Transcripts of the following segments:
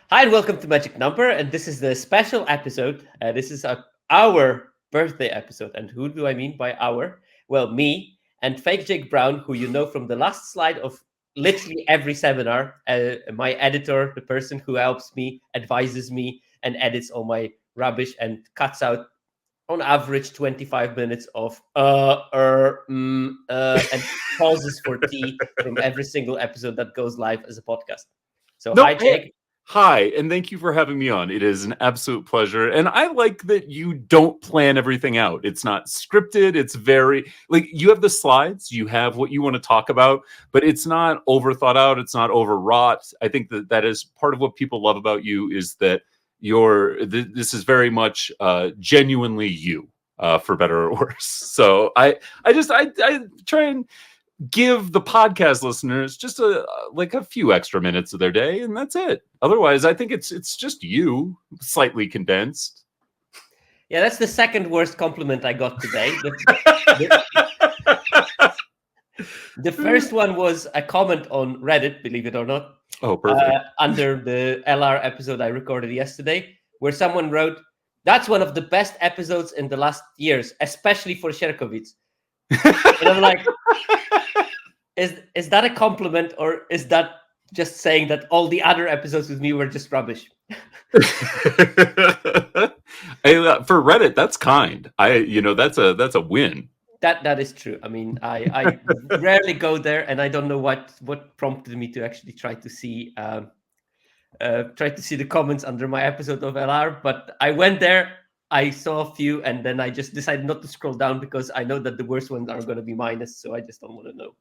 Hi, and welcome to Magic Number. And this is the special episode. This is our birthday episode. And who do I mean by our? Well, me and fake Jake Brown, who you know from the last slide of literally every seminar, my editor, the person who helps me, advises me, and edits all my rubbish and cuts out on average 25 minutes of and pauses for tea from every single episode that goes live as a podcast. So, No, hi, Jake. hi, and thank you for having me on. It is an absolute pleasure. And I like that you don't plan everything out. It's not scripted. It's very, like, you have the slides, you have what you want to talk about, but it's not over thought out. It's not overwrought. I think that is part of what people love about you is that this is very much genuinely you, for better or worse. So I try and give the podcast listeners just a few extra minutes of their day, and that's it. Otherwise, I think it's just you, slightly condensed. Yeah, that's the second worst compliment I got today. The first one was a comment on Reddit, believe it or not. Oh, perfect. Under the LR episode I recorded yesterday, where someone wrote, "That's one of the best episodes in the last years, especially for Sherkovitz." And I'm like, is that a compliment, or is that just saying that all the other episodes with me were just rubbish? For Reddit, that's kind. That's a win. That is true. I mean, I rarely go there, and I don't know what prompted me to actually try to see the comments under my episode of LR. But I went there, I saw a few, and then I just decided not to scroll down because I know that the worst ones are going to be minus, so I just don't want to know.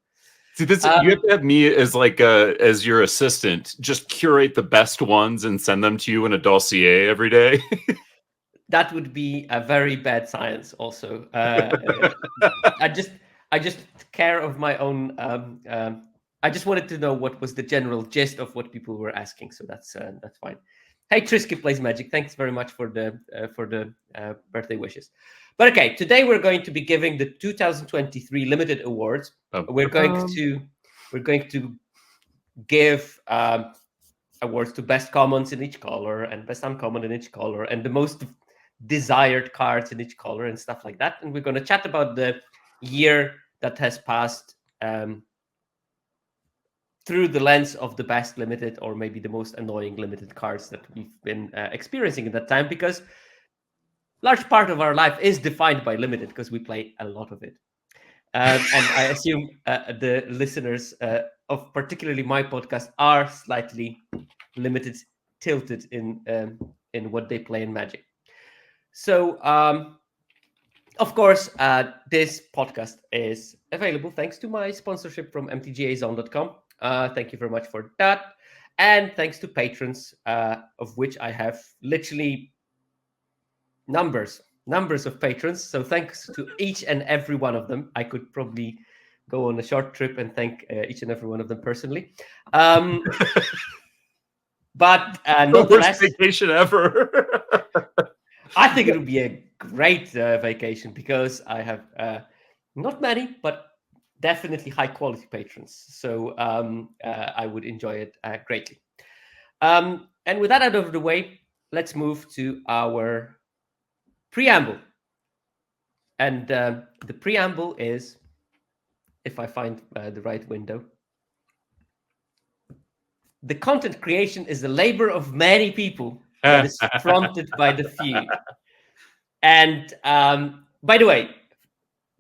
See, you have to have me as your assistant, just curate the best ones and send them to you in a dossier every day. That would be a very bad science. Also, I just care of my own. I just wanted to know what was the general gist of what people were asking, so that's fine. Hey, Trisky Plays Magic, thanks very much for the birthday wishes. But okay, today we're going to be giving the 2023 limited awards. We're going to give awards to best commons in each color and best uncommon in each color and the most desired cards in each color and stuff like that. And we're going to chat about the year that has passed through the lens of the best limited, or maybe the most annoying limited cards that we've been experiencing at that time, because large part of our life is defined by limited because we play a lot of it. And I assume the listeners of particularly my podcast are slightly limited, tilted in what they play in Magic. So, of course, this podcast is available thanks to my sponsorship from mtgazone.com. Thank you very much for that. And thanks to patrons, of which I have literally numbers of patrons. So thanks to each and every one of them. I could probably go on a short trip and thank each and every one of them personally. But nonetheless, worst vacation ever. I think it would be a great vacation because I have not many, but definitely high quality patrons. So I would enjoy it greatly. And with that out of the way, let's move to our preamble. And the preamble is, if I find the right window, the content creation is the labor of many people that is fronted by the few. And by the way,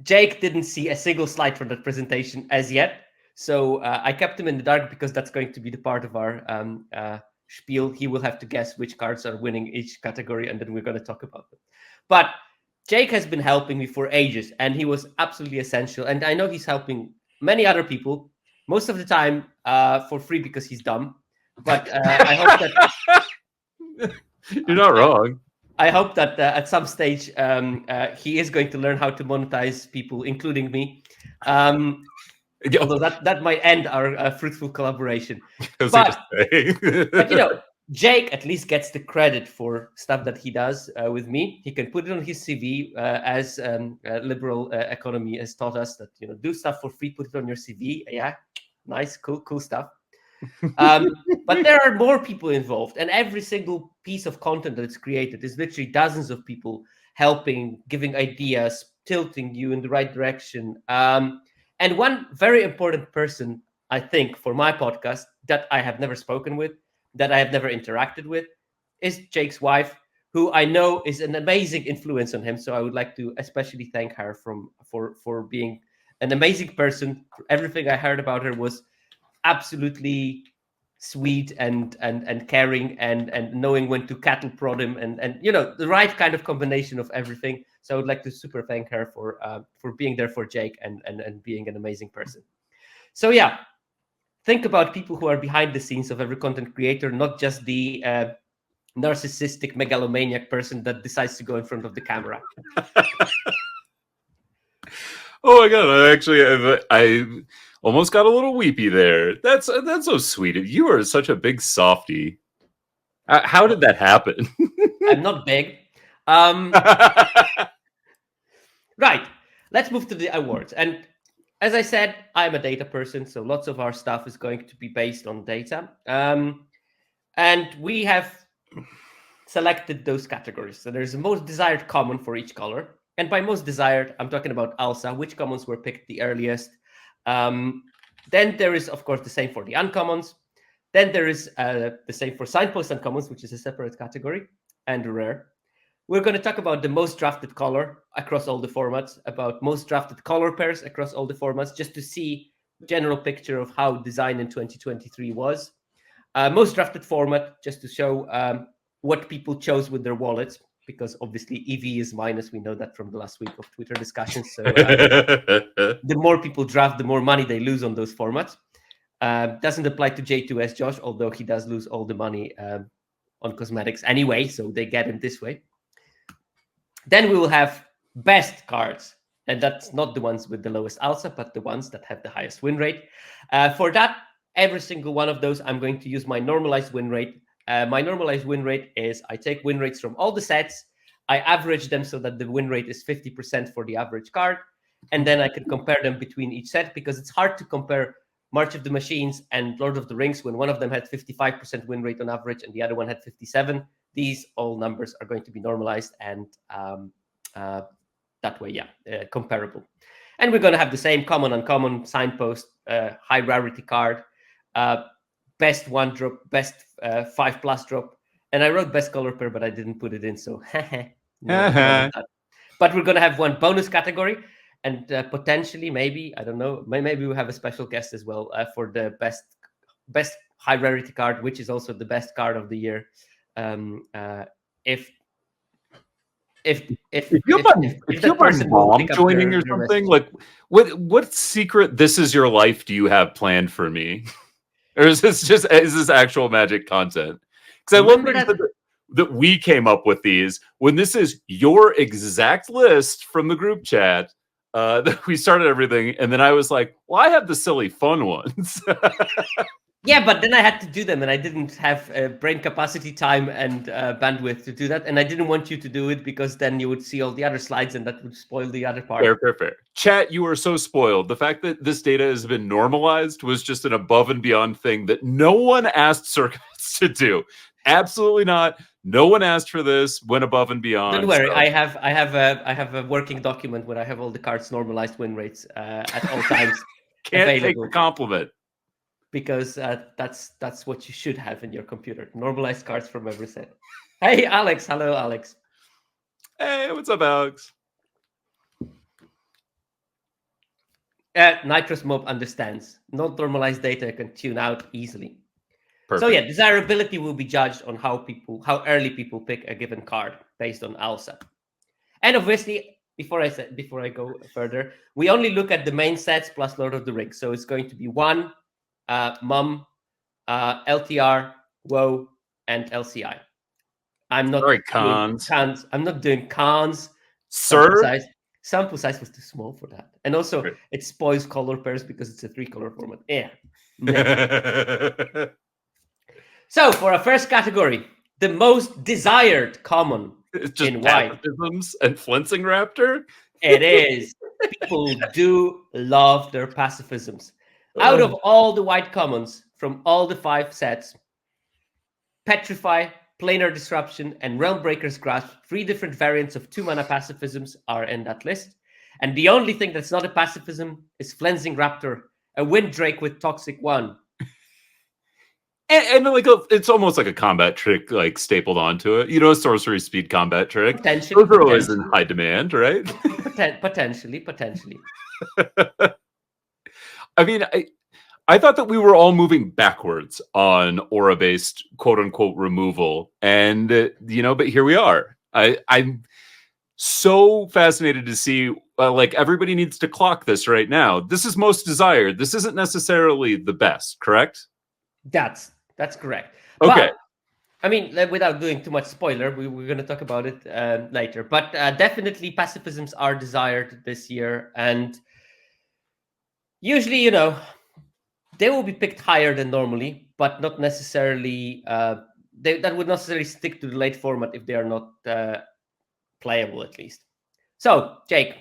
Jake didn't see a single slide from that presentation as yet. So I kept him in the dark because that's going to be the part of our spiel. He will have to guess which cards are winning each category, and then we're going to talk about them. But Jake has been helping me for ages, and he was absolutely essential. And I know he's helping many other people, most of the time for free because he's dumb. But I hope that... You're not wrong. I hope that at some stage he is going to learn how to monetize people, including me. Although that might end our fruitful collaboration. But Jake at least gets the credit for stuff that he does with me. He can put it on his CV as liberal economy has taught us that, do stuff for free, put it on your CV. Yeah, nice, cool stuff. But there are more people involved, and every single piece of content that's created is literally dozens of people helping, giving ideas, tilting you in the right direction. And one very important person, I think, for my podcast that I have never spoken with, that I have never interacted with, is Jake's wife, who I know is an amazing influence on him. So I would like to especially thank her for being an amazing person. Everything I heard about her was absolutely sweet and caring and knowing when to cattle prod him and the right kind of combination of everything. So I would like to super thank her for being there for Jake and being an amazing person. So yeah, think about people who are behind the scenes of every content creator, not just the narcissistic megalomaniac person that decides to go in front of the camera. Oh my god! I almost got a little weepy there. That's so sweet. You are such a big softie. How did that happen? I'm not big. Right. Let's move to the awards. And as I said, I'm a data person, so lots of our stuff is going to be based on data. And we have selected those categories. So there's a most desired common for each color. And by most desired, I'm talking about ALSA, which commons were picked the earliest. Then there is, of course, the same for the uncommons. Then there is the same for signpost uncommons, which is a separate category, and rare. We're going to talk about the most drafted color across all the formats, about most drafted color pairs across all the formats, just to see general picture of how design in 2023 was. Most drafted format, just to show what people chose with their wallets, because obviously EV is minus. We know that from the last week of Twitter discussions. So the more people draft, the more money they lose on those formats. Doesn't apply to J2S Josh, although he does lose all the money on cosmetics anyway, so they get him this way. Then we will have best cards, and that's not the ones with the lowest ALSA, but the ones that have the highest win rate. For that, every single one of those, I'm going to use my normalized win rate. My normalized win rate is I take win rates from all the sets, I average them so that the win rate is 50% for the average card, and then I can compare them between each set, because it's hard to compare March of the Machines and Lord of the Rings when one of them had 55% win rate on average and the other one had 57. These all numbers are going to be normalized and that way, comparable. And we're going to have the same common, uncommon, signpost, high rarity card, best one drop, best 5+ drop. And I wrote best color pair, but I didn't put it in. So, but we're going to have one bonus category. And potentially, maybe, I don't know, maybe we'll have a special guest as well for the best high rarity card, which is also the best card of the year. If you have my mom joining or something, like what secret "This Is Your Life" do you have planned for me, or is this actual magic content? Because I love that we came up with these when this is your exact list from the group chat. That we started everything, and then I was like, well, I have the silly fun ones. Yeah, but then I had to do them, and I didn't have brain capacity, time, and bandwidth to do that. And I didn't want you to do it, because then you would see all the other slides, and that would spoil the other part. Fair. Chat, you are so spoiled. The fact that this data has been normalized was just an above and beyond thing that no one asked Circuits to do. Absolutely not. No one asked for this. Went above and beyond. Don't worry. So. I have a working document where I have all the cards' normalized win rates at all times. Can't available. Take the compliment. Because that's what you should have in your computer. Normalized cards from every set. Hey, Alex. Hello, Alex. Hey, what's up, Alex? Nitrous Mob understands. Not normalized data can tune out easily. Perfect. So yeah, desirability will be judged on how early people pick a given card based on ALSA. And obviously, before I go further, we only look at the main sets plus Lord of the Rings. So it's going to be 1, Mum, LTR, WoW, and LCI. I'm not doing cons. I'm not doing cons. Sir? Sample size was too small for that. And also, it spoils color pairs because it's a 3-color format. Yeah. So, for our first category, the most desired common in white. And Flincing Raptor? It is. People do love their pacifisms. Out of all the white commons, from all the 5 sets. Petrify, Planar Disruption, and Realmbreaker's Grasp, 3 different variants of 2-mana pacifisms are in that list. And the only thing that's not a pacifism is Flensing Raptor, a Winddrake with Toxic 1. And like it's almost like a combat trick, like stapled onto it. You know, a sorcery speed combat trick. Potentially. Those are always in high demand, right? Potentially. I mean, I thought that we were all moving backwards on aura-based quote-unquote removal. And, but here we are. I'm so fascinated to see, like, everybody needs to clock this right now. This is most desired. This isn't necessarily the best, correct? That's correct. Okay. But, I mean, without doing too much spoiler, we're going to talk about it later. But definitely pacifisms are desired this year. And usually, they will be picked higher than normally, but not necessarily. That would not necessarily stick to the late format if they are not playable, at least. So, Jake,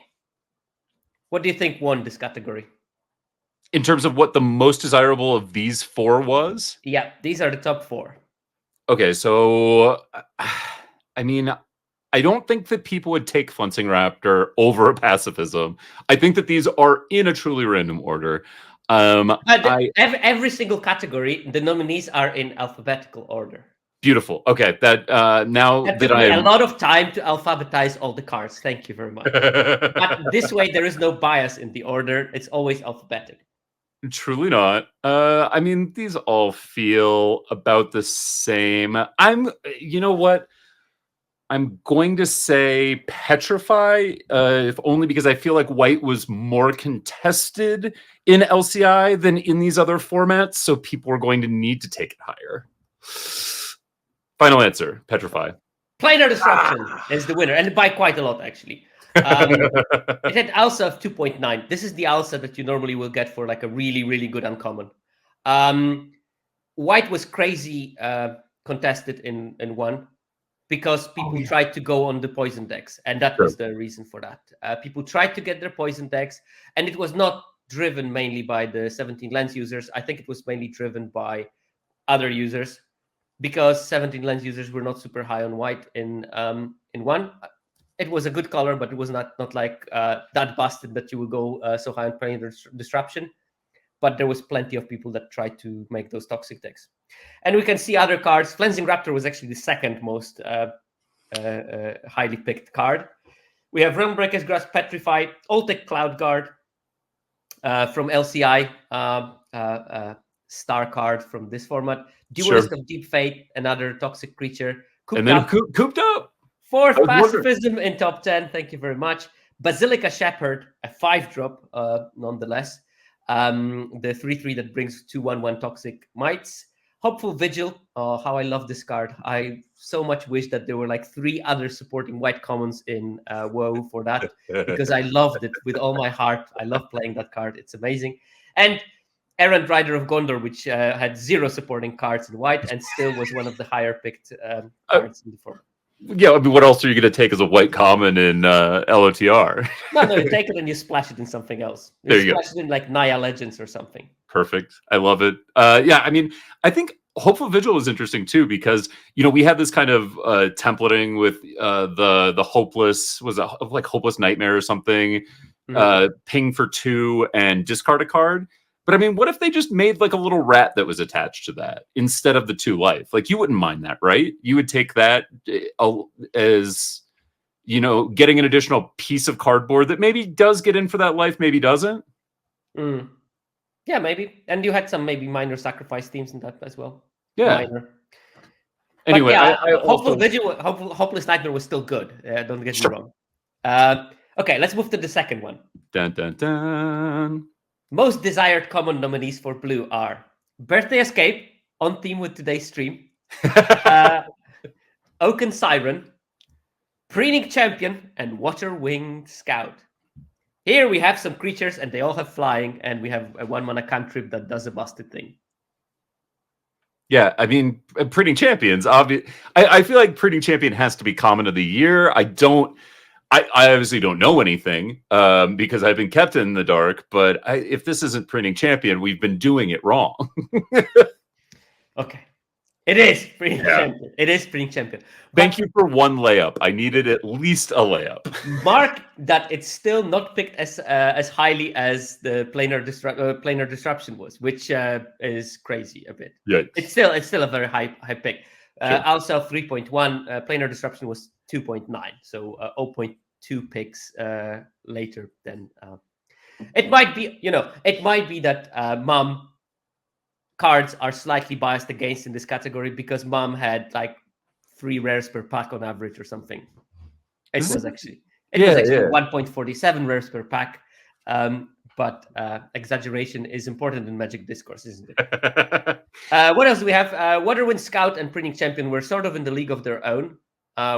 what do you think won this category? In terms of what the most desirable of these 4 was? Yeah, these are the top 4. Okay, so I mean, I don't think that people would take Flensing Raptor over a pacifism. I think that these are in a truly random order. Every single category, the nominees are in alphabetical order. Beautiful. Okay, that took me a lot of time to alphabetize all the cards. Thank you very much. But this way, there is no bias in the order. It's always alphabetic. Truly not. I mean, these all feel about the same. You know what? I'm going to say Petrify, if only because I feel like white was more contested in LCI than in these other formats, so people are going to need to take it higher. Final answer, Petrify. Planar Disruption is the winner, and by quite a lot, actually. It had ALSA of 2.9. This is the ALSA that you normally will get for like a really, really good uncommon. White was crazy contested in 1 because people tried to go on the poison decks, and that was the reason for that. People tried to get their poison decks, and it was not driven mainly by the 17 lens users. I think it was mainly driven by other users, because 17 lens users were not super high on white in 1. It was a good color, but it was not like that busted that you will go so high on Planar Disruption. But there was plenty of people that tried to make those toxic decks. And we can see other cards. Flensing Raptor was actually the second most highly picked card. We have Realmbreaker's Grasp, Petrify, Oltec Cloud Guard from LCI, star card from this format. Duelist of Deep Fate, another toxic creature. And then Cooped Up. 4th pacifism in top 10. Thank you very much. Basilica Shepherd, a 5-drop, nonetheless. The 3/3 that brings 2/1/1 toxic mites. Hopeful Vigil. Oh, how I love this card. I so much wish that there were like 3 other supporting white commons in WoW for that, because I loved it with all my heart. I love playing that card. It's amazing. And Errant Rider of Gondor, which had 0 supporting cards in white and still was one of the higher picked cards in the format. Yeah, I mean, what else are you going to take as a white common in LOTR? No, you take it and you splash it in something else. You splash it in like Naya Legends or something. Perfect. I love it. Yeah, I mean, I think Hopeful Vigil is interesting too, because we had this kind of templating with the hopeless, was it like Hopeless Nightmare or something, ping for 2 and discard a card. But I mean, what if they just made like a little rat that was attached to that instead of the 2 life? Like, you wouldn't mind that, right? You would take that as, getting an additional piece of cardboard that maybe does get in for that life, maybe doesn't. Yeah, maybe. And you had some maybe minor sacrifice themes in that as well. Yeah. Minor. Anyway, yeah, Hopeless Nightmare was still good. Don't get me wrong. Okay, let's move to the second one. Dun, dun, dun. Most desired common nominees for blue are Birthday Escape, on theme with today's stream, Oaken Siren, Preening Champion, and Water Winged Scout. Here we have some creatures, and they all have flying, and we have a 1-mana cantrip that does a busted thing. Yeah, I mean, Preening Champion's obvious. I feel like Preening Champion has to be common of the year. I don't I obviously don't know anything because I've been kept in the dark. But if this isn't printing champion, we've been doing it wrong. Okay. It is printing Yeah. champion. It is printing champion. Thank you for one layup. I needed at least a layup. Mark that it's still not picked as highly as the planar disruption was, which is crazy a bit. Yikes. It's still a very high pick. Sure. Also 3.1, planar disruption was 2.9, so 0.2 picks later than. It might be, it might be that Mom cards are slightly biased against in this category because Mom had like 3 rares per pack on average or something. It was actually 1.47 rares per pack. But exaggeration is important in Magic discourse, isn't it? What else do we have? Waterwind Scout and Printing Champion were sort of in the league of their own,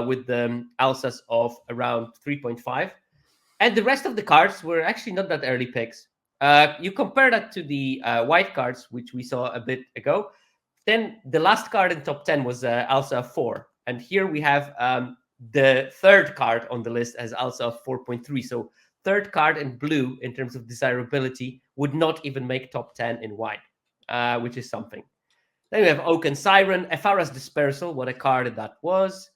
with the Alsas of around 3.5. And the rest of the cards were actually not that early picks. You compare that to the white cards, which we saw a bit ago. Then the last card in top 10 was Alsa 4. And here we have the third card on the list as Alsa 4.3. So third card in blue in terms of desirability would not even make top 10 in white, which is something. Then we have Oaken Siren, Ephara's Dispersal, what a card that was.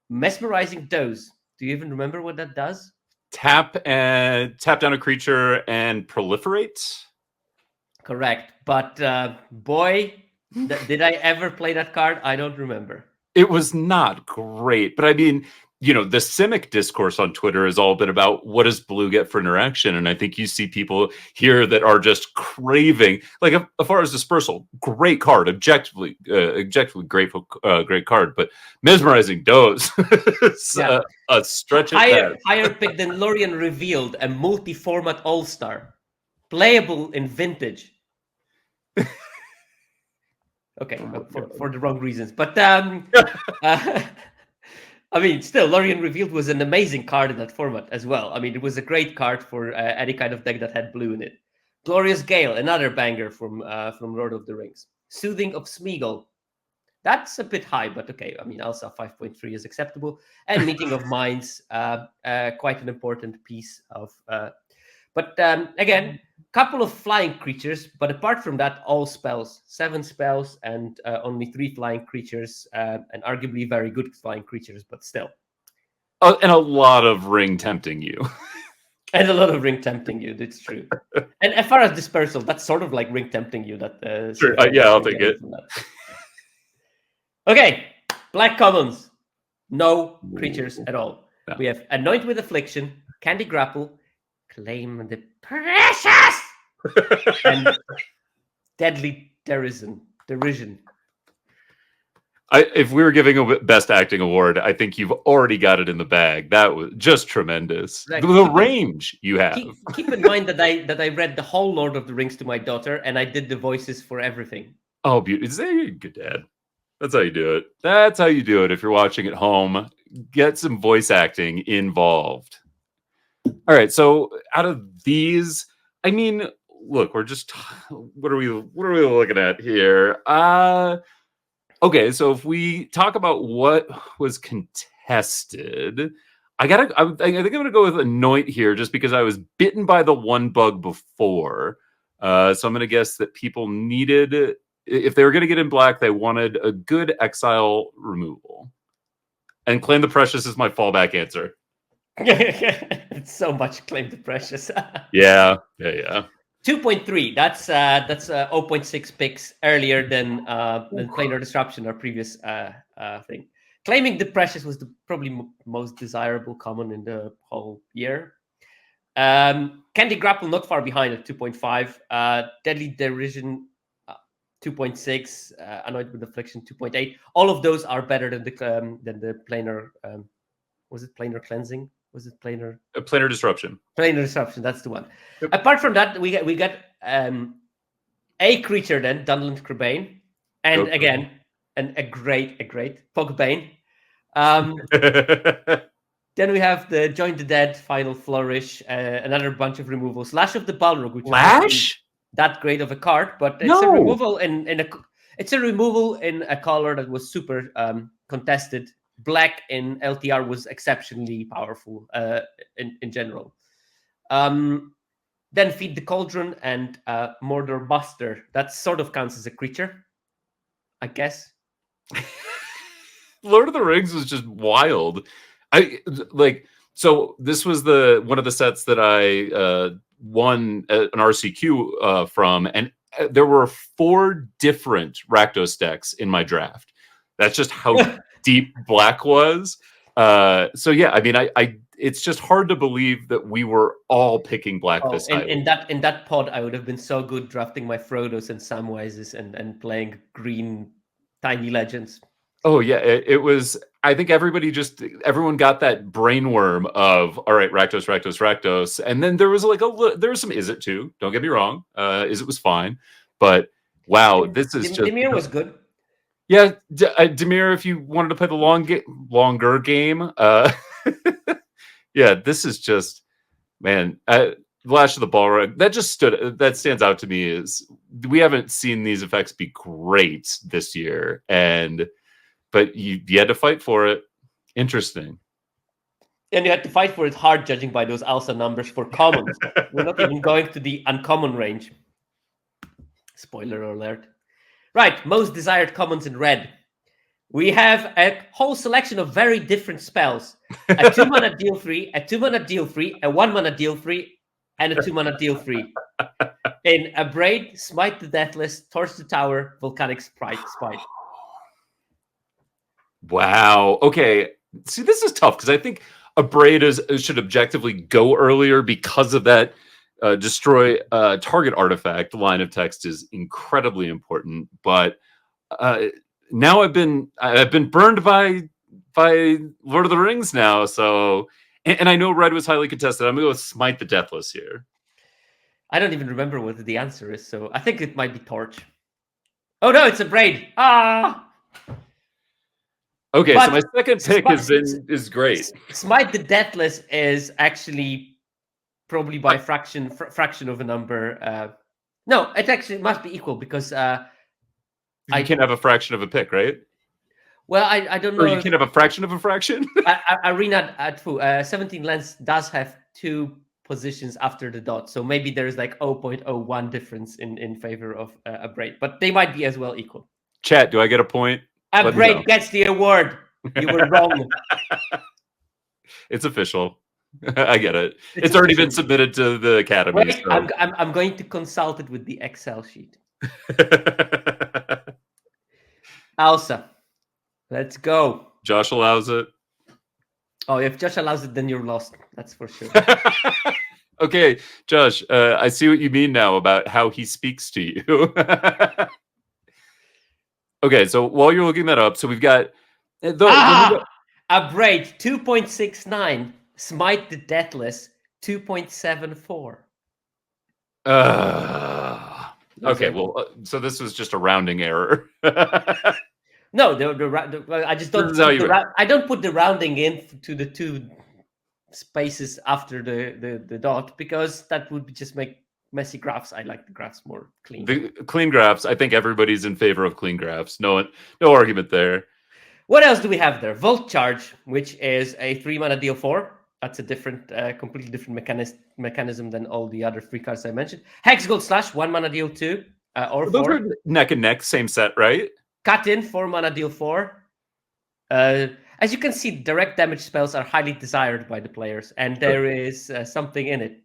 Mesmerizing Doze. Do you even remember what that does? Tap down a creature and proliferate. Correct. But boy, did I ever play that card? I don't remember. It was not great, but I mean, the Simic discourse on Twitter has all been about what does blue get for interaction, and I think you see people here that are just craving, like as far as Dispersal, great card, objectively great card, but Mesmerizing Doze, a stretch higher pick than Lorien Revealed, a multi-format all-star, playable in Vintage. Okay, for the wrong reasons, but I mean, still, Lorien Revealed was an amazing card in that format as well. I mean, it was a great card for any kind of deck that had blue in it. Glorious Gale, another banger from Lord of the Rings. Soothing of Smeagol. That's a bit high, but okay. I mean, Elsa 5.3 is acceptable. And Meeting of Minds, quite an important piece of... But again, couple of flying creatures, but apart from that, all spells. 7 spells and only 3 flying creatures, and arguably very good flying creatures, but still. And a lot of ring tempting you. And a lot of ring tempting you, that's true. And as far as Dispersal, that's sort of like ring tempting you. That sure. Yeah, I'll take it. Okay, Black Commons. No creatures at all. No. We have Anoint with Affliction, Candy Grapple, Claim the Precious, and Deadly Derision. If we were giving a best acting award, I think you've already got it in the bag. That was just tremendous. Like, the range you have. Keep in mind that I read the whole Lord of the Rings to my daughter, and I did the voices for everything. Oh, beautiful! Good dad. That's how you do it. That's how you do it. If you're watching at home, get some voice acting involved. All right. So out of these, I mean, look, we're just what are we looking at here? Okay, so if we talk about what was contested, I think I'm gonna go with Anoint here, just because I was bitten by the one bug before. So I'm gonna guess that people needed, if they were gonna get in black, they wanted a good exile removal. And Claim the Precious is my fallback answer. It's so much Claim the Precious. Yeah. 2.3. That's 0.6 picks earlier than Planar Disruption, our previous thing. Claiming the Precious was the probably most desirable common in the whole year. Candy Grapple not far behind at 2.5. Deadly Derision 2.6. Annoyed with Affliction 2.8. All of those are better than the Planar. Was it Planar Cleansing? Was it Planar? Planar Disruption. Planar Disruption, that's the one. Yep. Apart from that, we get a creature then, Dunland Crebain, and again, a great Pogbane. Then we have the Join the Dead, Final Flourish, another bunch of removals. Lash of the Balrog, which is that great of a card, but it's a removal in a color that was super contested black in LTR was exceptionally powerful in general. Then Feed the Cauldron and Mordor Buster. That sort of counts as a creature, I guess. Lord of the Rings was just wild. So this was one of the sets that I won an RCQ from, and there were 4 different Rakdos decks in my draft. That's just how deep black was. So yeah, I mean, it's just hard to believe that we were all picking black this highly. In that pod, I would have been so good drafting my Frodos and Samwises and playing green tiny legends. Oh yeah, it was. I think everyone got that brainworm of, all right, Rakdos, and then there was there was some Izzet too. Don't get me wrong, Izzet was fine, but wow, this is just Dimir was good. Yeah, Dimir, if you wanted to play the longer game, yeah, this is just, man. Lash of the Balrog, that stands out to me. Is we haven't seen these effects be great this year, but you had to fight for it. Interesting. And you had to fight for it hard, judging by those ALSA numbers for commons. We're not even going to the uncommon range. Spoiler alert. Right, most desired commons in red. We have a whole selection of very different spells. A 2-mana deal 3, a 2-mana deal 3, a 1-mana deal 3, and a 2-mana deal 3. In Abrade, Smite the Deathless, Torch the Tower, Volcanic Spite. Wow. Okay. See, this is tough because I think Abrade should objectively go earlier because of that destroy target artifact line of text is incredibly important. But now I've been burned by Lord of the Rings now. So and I know red was highly contested. I'm gonna go with Smite the Deathless here. I don't even remember what the answer is, so I think it might be Torch. Oh no, it's Abrade. Ah. Okay, so my second pick is great. Smite the Deathless is actually probably by fraction of a number. No, it actually must be equal because you can have a fraction of a pick, right? Well, I don't know. Or you can have a fraction of a fraction. Arena at 17 Lens does have 2 positions after the dot, so maybe there's like 0.01 difference in favor of Abrade, but they might be as well equal. Chat, do I get a point? Abrade gets the award. You were wrong. It's official. I get it. It's already been submitted to the Academy. Wait, so. I'm going to consult it with the Excel sheet. ALSA, let's go. Josh allows it. Oh, if Josh allows it, then you're lost. That's for sure. Okay, Josh, I see what you mean now about how he speaks to you. Okay, so while you're looking that up, so we've got Abrade 2.69, Smite the Deathless 2.74. Okay, well, so this was just a rounding error. No, I just don't. I don't put the rounding in to the 2 spaces after the dot because that would just make messy graphs. I like the graphs more clean. The clean graphs. I think everybody's in favor of clean graphs. No argument there. What else do we have there? Volt Charge, which is a 3-mana deal 4. That's a different, completely different mechanism than all the other 3 cards I mentioned. Hex Gold Slash, 1-mana deal 2 or those 4. are neck and neck, same set, right? Cut in 4-mana deal 4. As you can see, direct damage spells are highly desired by the players, and there is something in it.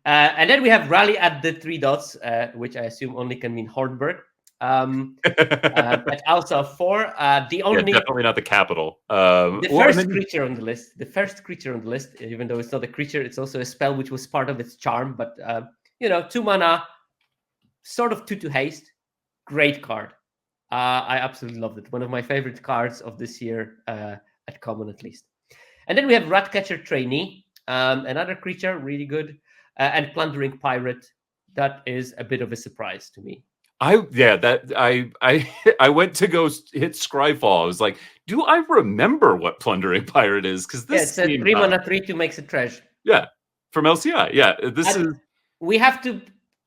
And then we have Rally at the 3 dots, which I assume only can mean Hornburg. At ALSA 4, definitely not the capital. The first creature on the list, even though it's not a creature, it's also a spell which was part of its charm. But 2 mana, sort of 2 haste, great card. I absolutely loved it. One of my favorite cards of this year, at common at least. And then we have Ratcatcher Trainee, another creature, really good, and Plundering Pirate. That is a bit of a surprise to me. I went to go hit Scryfall. I was like, do I remember what Plundering Pirate is? Because this it's a 3-mana 3/2 makes a trash. Yeah, from LCI. Yeah, we have to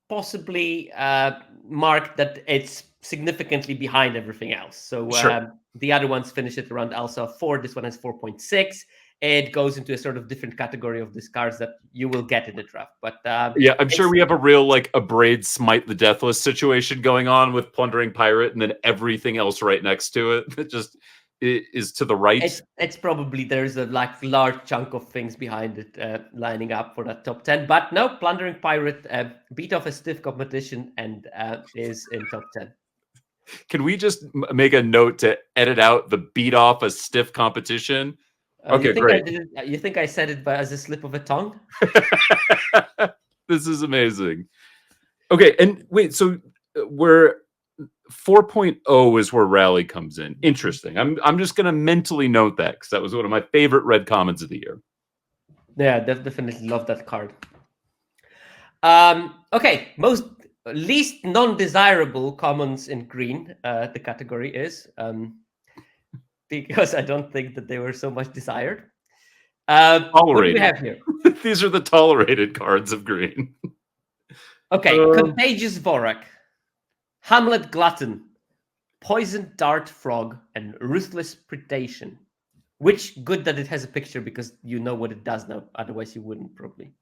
possibly mark that it's significantly behind everything else. So Sure. the other ones finish it around also 4. This one has 4.6. It goes into a sort of different category of these cards that you will get in the draft. But Yeah, I'm sure it's we have a real like Abrade Smite the Deathless situation going on with Plundering Pirate, and then everything else right next to it that just is to the right. it's probably there's a like large chunk of things behind it lining up for that top 10. But no, Plundering Pirate beat off a stiff competition and is in top 10. Can we just make a note to edit out the beat off a stiff competition? You Okay, think I great. did it? You think I said it as a slip of a tongue? This is amazing. Okay, and wait, so we're 4.0 is where Rally comes in. Interesting. I'm just gonna mentally note that because that was one of my favorite red commons of the year. Yeah, definitely love that card. Okay, least non-desirable commons in green. The category is because I don't think that they were so much desired. What do we Tolerated. have here? These are the tolerated cards of green. Okay, Contagious Vorak, Hamlet Glutton, Poison Dart Frog, and Ruthless Predation. Which good that it has a picture because you know what it does now. Otherwise, you wouldn't probably.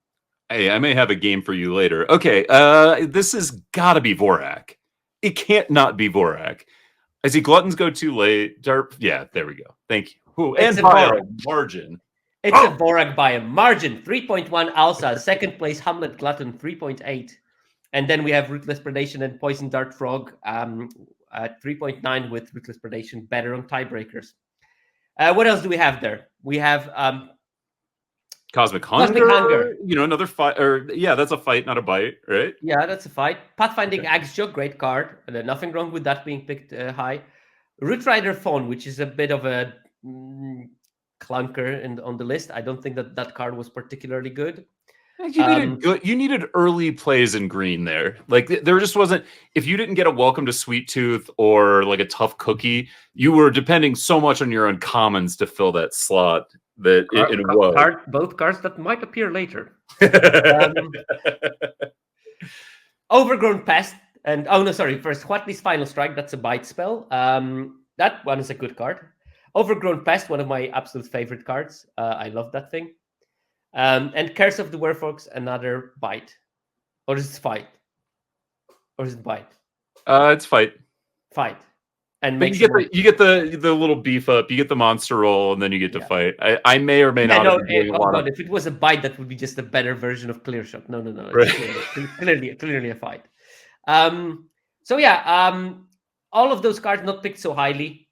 Hey, I may have a game for you later. Okay, this has got to be Vorak. It can't not be Vorak. I see Gluttons go too late. Dart, yeah, there we go. Thank you. Ooh, and by a margin. It's a Vorak by a margin. 3.1 Alsa, second place Hamlet Glutton, 3.8. And then we have Ruthless Predation and Poison Dart Frog at 3.9 with Ruthless Predation, better on tiebreakers. What else do we have there? We have Cosmic Hunger. You know, another fight. Or yeah, that's a fight, not a bite, right? Yeah, that's a fight. Pathfinding Axjo, great card. Nothing wrong with that being picked high. Root Rider Fawn, which is a bit of a clunker on the list. I don't think that card was particularly good. You needed early plays in green there. Like there just wasn't. If you didn't get a Welcome to Sweet Tooth or like a Tough Cookie, you were depending so much on your uncommons to fill that slot that it was. Both cards that might appear later. Overgrown Pest and first Huatli's Final Strike. That's a bite spell. That one is a good card. Overgrown Pest, one of my absolute favorite cards. I love that thing. And Curse of the Werewolves, another bite. Or is it fight? Or is it bite? It's fight. Fight. And you get the little beef up, you get the monster roll, and then you get to fight. I may or may not. If it was a bite, that would be just a better version of Clear Shot. No. It's clearly a fight. So yeah, all of those cards not picked so highly.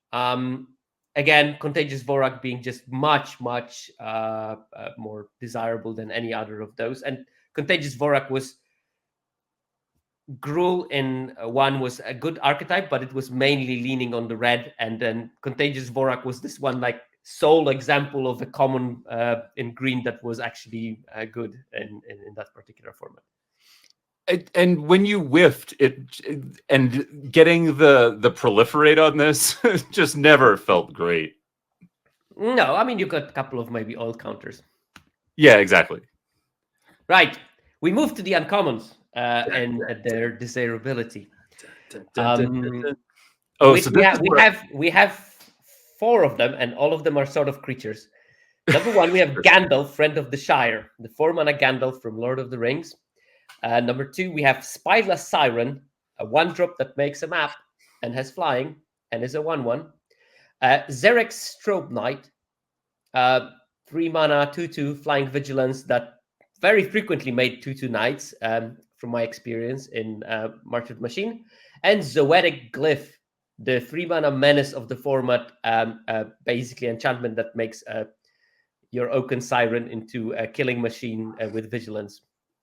Again, Contagious Vorak being just much more desirable than any other of those. And Contagious Vorak was Gruul in one was a good archetype, but it was mainly leaning on the red. And then Contagious Vorak was this one like sole example of a common in green that was actually good in that particular format. And when you whiffed it, and getting the proliferate on this just never felt great. No, I mean you got a couple of maybe old counters. Yeah, exactly. Right. We move to the uncommons and their desirability. We have 4 of them, and all of them are sort of creatures. Number 1, we have Gandalf, Friend of the Shire, the 4-mana Gandalf from Lord of the Rings. Number 2, we have Spyless Siren, a 1-drop that makes a map and has flying and is a 1/1. Zerek's Strobe Knight, 3-mana 2/2 flying vigilance that very frequently made 2/2 knights from my experience in March of the Machine. And Zoetic Glyph, the 3-mana menace of the format, basically enchantment that makes your Oaken Siren into a killing machine with vigilance,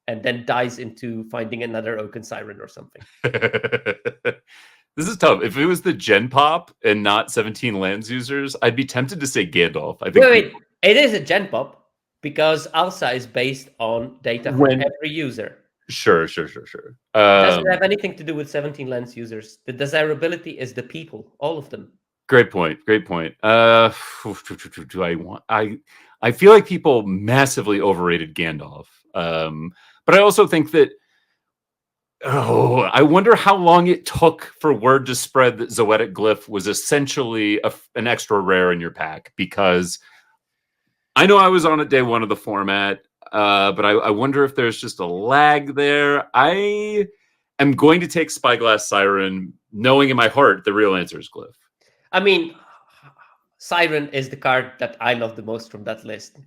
and then dies into finding another Oaken Siren or something. This is tough. If it was the Gen Pop and not 17 lands users, I'd be tempted to say Gandalf. I think wait. It is a Gen Pop because ALSA is based on data from every user. Sure. Doesn't have anything to do with 17 lands users. The desirability is the people, all of them. Great point. Do I want? I feel like people massively overrated Gandalf, but I also think that Oh, I wonder how long it took for word to spread that Zoetic Glyph was essentially an extra rare in your pack, because I know I was on it day one of the format, but I wonder if there's just a lag there. I am going to take Spyglass Siren, knowing in my heart the real answer is Glyph. I mean, Siren is the card that I love the most from that list.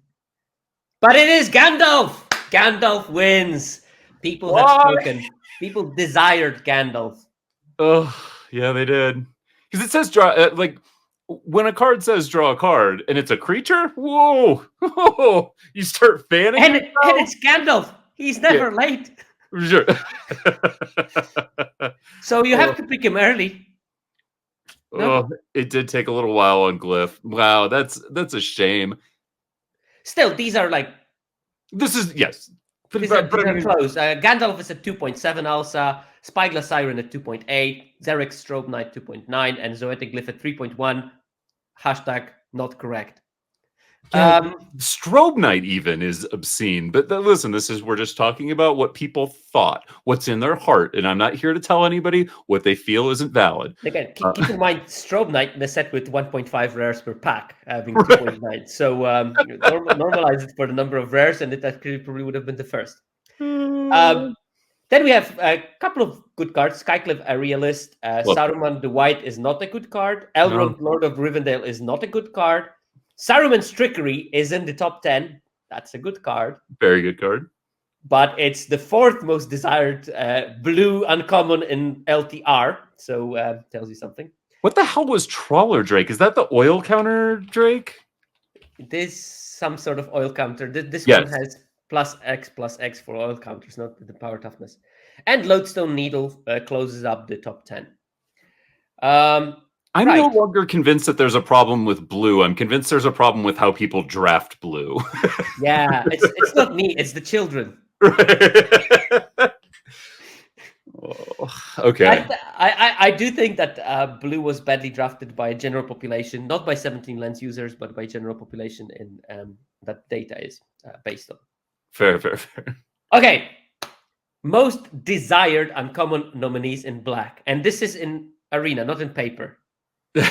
But it is Gandalf! Gandalf wins. People have Why? spoken. People desired Gandalf. Oh, yeah, they did. Because it says draw, like, when a card says draw a card and it's a creature, whoa, you start fanning And, yourself? and it's Gandalf. He's never late. Sure. So you have to pick him early. No? Oh, it did take a little while on Glyph. Wow, that's a shame. Still, these are like... This is, yes. These are close. Gandalf is at 2.7 Alsa, Spyglass Siren at 2.8, Zarek Strobe Knight 2.9, and Zoetic Glyph at 3.1. Hashtag not correct. Yeah, Strobe Knight even is obscene. But listen, we're just talking about what people thought, what's in their heart, and I'm not here to tell anybody what they feel isn't valid. Again, keep in mind, Strobe Knight in a set with 1.5 rares per pack, having 2.9. So normalize it for the number of rares, and that probably would have been the first. Then we have a couple of good cards. Skycliffe, a realist. Saruman the White is not a good card. Elrond, Lord of Rivendell, is not a good card. Saruman's Trickery is in the top 10. That's a good card. Very good card. But it's the fourth most desired blue uncommon in LTR. So tells you something. What the hell was Trawler Drake? Is that the oil counter Drake? It is some sort of oil counter. This one has +X for oil counters, not the power toughness. And Lodestone Needle closes up the top 10. I'm no longer convinced that there's a problem with blue. I'm convinced there's a problem with how people draft blue. Yeah, it's not me, it's the children. Okay. I do think that blue was badly drafted by general population, not by 17 lens users, but by general population in that data is based on. Fair. Okay. Most desired uncommon nominees in black. And this is in Arena, not in paper. I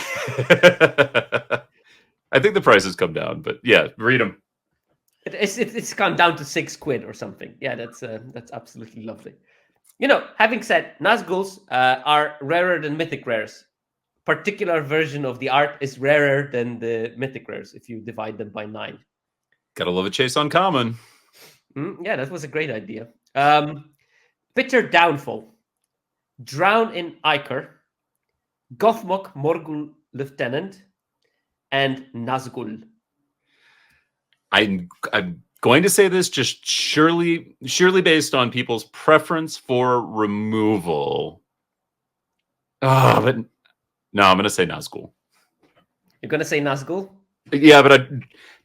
think the prices come down, but yeah, read them. It's gone down to £6 or something. Yeah, that's absolutely lovely. You know, having said, Nazguls are rarer than mythic rares. Particular version of the art is rarer than the mythic rares if you divide them by 9. Gotta love a chase on common. Yeah, that was a great idea. Bitter Downfall, Drown in Ichor, Gothmog Morgul Lieutenant, and Nazgul. I'm going to say this just surely based on people's preference for removal. But no, I'm going to say Nazgul. You're going to say Nazgul? Yeah, but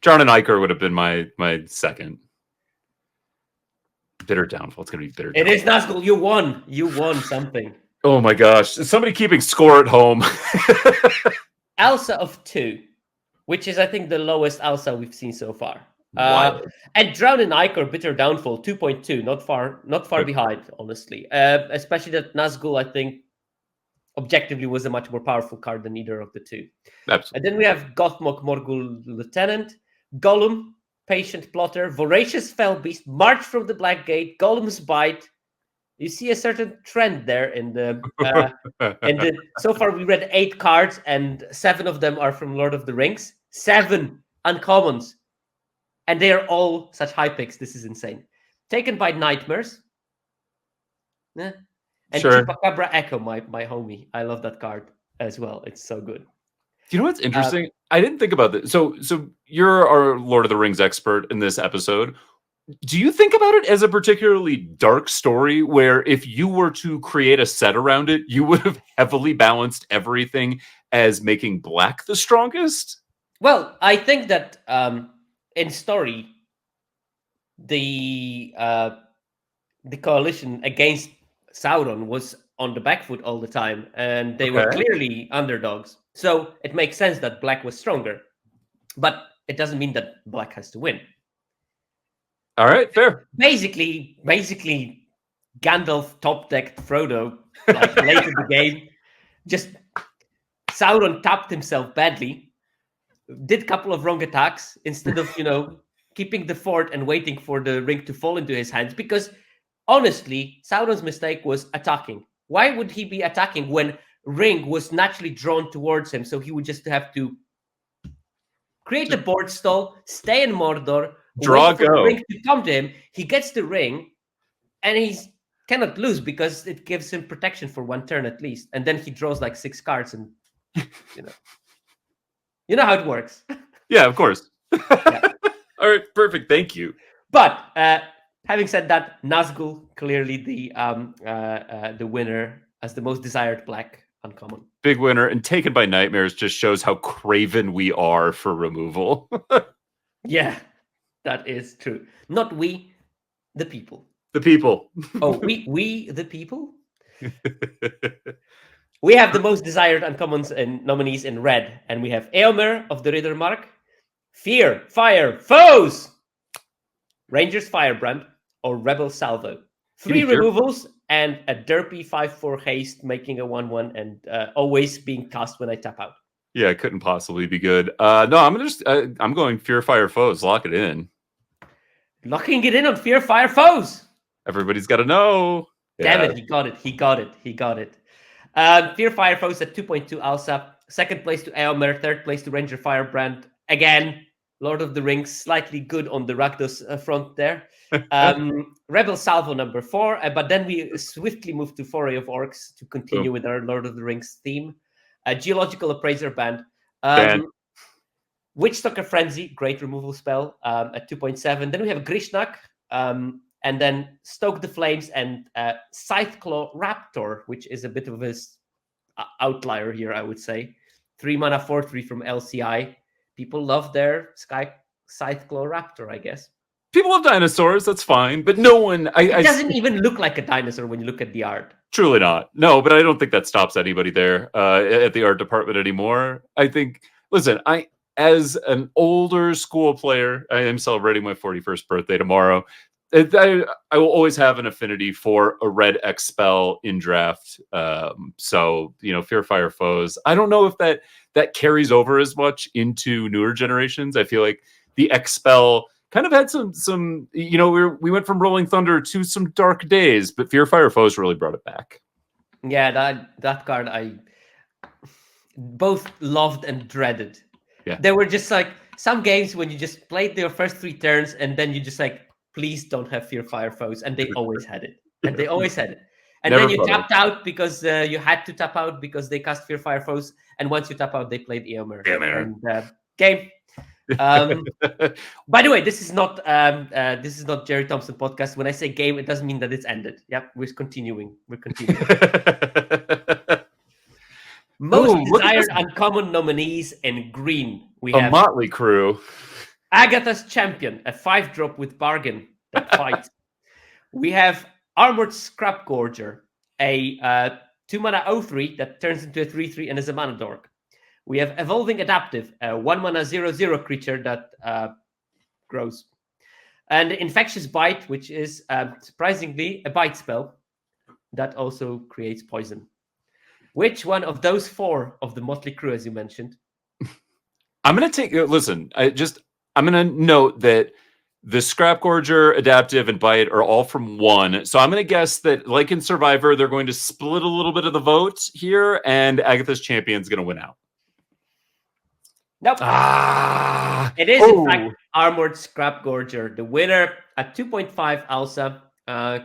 Drown in Ichor would have been my second. Bitter Downfall. It's going to be Bitter Downfall. It is Nazgul. You won. You won something. Oh my gosh. Is somebody keeping score at home? Alsa of 2, which is, I think, the lowest Alsa we've seen so far. And Drown in Ichor, Bitter Downfall, 2.2. Not far behind, honestly. Especially that Nazgul, I think, objectively was a much more powerful card than either of the two. Absolutely. And then we have Gothmog Morgul Lieutenant, Gollum, Patient Plotter, Voracious Fell Beast, March from the Black Gate, Gollum's Bite. You see a certain trend there in the so far we read 8 cards and 7 of them are from Lord of the Rings. 7 uncommons. And they are all such high picks. This is insane. Taken by Nightmares. And Chupacabra Echo, my homie. I love that card as well. It's so good. Do you know what's interesting? I didn't think about this. So you're our Lord of the Rings expert in this episode. Do you think about it as a particularly dark story where if you were to create a set around it, you would have heavily balanced everything as making black the strongest? Well, I think that in story, the coalition against Sauron was on the back foot all the time, and they were clearly underdogs. So it makes sense that black was stronger, but it doesn't mean that black has to win. All right, fair. Basically, Gandalf top-decked Frodo, like late in the game. Just Sauron tapped himself badly, did a couple of wrong attacks instead of, keeping the fort and waiting for the ring to fall into his hands. Because honestly, Sauron's mistake was attacking. Why would he be attacking when ring was naturally drawn towards him? So he would just have to create a board stall, stay in Mordor, Draw, wait for the go. ring to come to him. He gets the ring, and he's cannot lose because it gives him protection for one turn at least. And then he draws like 6 cards, and you know how it works. Yeah, of course. Yeah. All right, perfect. Thank you. But having said that, Nazgul clearly the winner as the most desired black uncommon. Big winner, and Taken by Nightmares just shows how craven we are for removal. Yeah, that is true. Not we, the people. The people. Oh, we the people? We have the most desired uncommons and nominees in red, and we have Eomer of the Riddermark, Fear, Fire, Foes, Ranger's Firebrand, or Rebel Salvo. 3 removals and a derpy 5/4 haste, making a 1/1 and always being cast when I tap out. Yeah, it couldn't possibly be good. No, I'm going Fear, Fire, Foes. Lock it in. Locking it in on Fear, Fire, Foes. Everybody's got to know. Damn it, he got it. Fear, Fire, Foes at 2.2 Alsa. Second place to Eomer. Third place to Ranger Firebrand. Again, Lord of the Rings, slightly good on the Rakdos front there. Rebel Salvo number 4. But then we swiftly move to Foray of Orcs to continue with our Lord of the Rings theme. Geological Appraiser band. Witchstalker Frenzy, great removal spell at 2.7. Then we have Grishnak. And then Stoke the Flames and Scytheclaw Raptor, which is a bit of a outlier here, I would say. 3 mana 4/3 from LCI. People love their Scytheclaw Raptor, I guess. People love dinosaurs, that's fine, but no one... It doesn't even look like a dinosaur when you look at the art. Truly not. No, but I don't think that stops anybody there at the art department anymore. I think, listen, as an older school player, I am celebrating my 41st birthday tomorrow. I will always have an affinity for a red X spell in draft. So, Fear, Fire, Foes. I don't know if that carries over as much into newer generations. I feel like the X spell kind of had some we went from Rolling Thunder to some dark days, but Fear, Fire, Foes really brought it back. Yeah, that card I both loved and dreaded. Yeah. There were just like some games when you just played your first 3 turns and then you just like, please don't have Fear, Fire, Foes. And they always had it. And then you tapped out because you had to tap out because they cast Fear, Fire, Foes. And once you tap out, they played Eomer. And game. By the way, this is not Jerry Thompson podcast. When I say game, it doesn't mean that it's ended. Yep, we're continuing. Most desired uncommon nominees in green. We have motley crew. Agatha's Champion, a 5-drop with bargain that fights. We have Armored Scrap Gorger, a 2 mana 0/3 that turns into a 3/3 and is a mana dork. We have Evolving Adaptive, a 1 mana 0/0 creature that grows. And Infectious Bite, which is surprisingly a bite spell that also creates poison. Which one of those 4 of the motley crew, as you mentioned? I'm going to take... Listen, I'm going to note that the Scrap Gorger, Adaptive, and Bite are all from 1. So I'm going to guess that, like in Survivor, they're going to split a little bit of the vote here, and Agatha's Champion's going to win out. Nope. It is, in fact, Armored Scrap Gorger. The winner at 2.5 Alsa.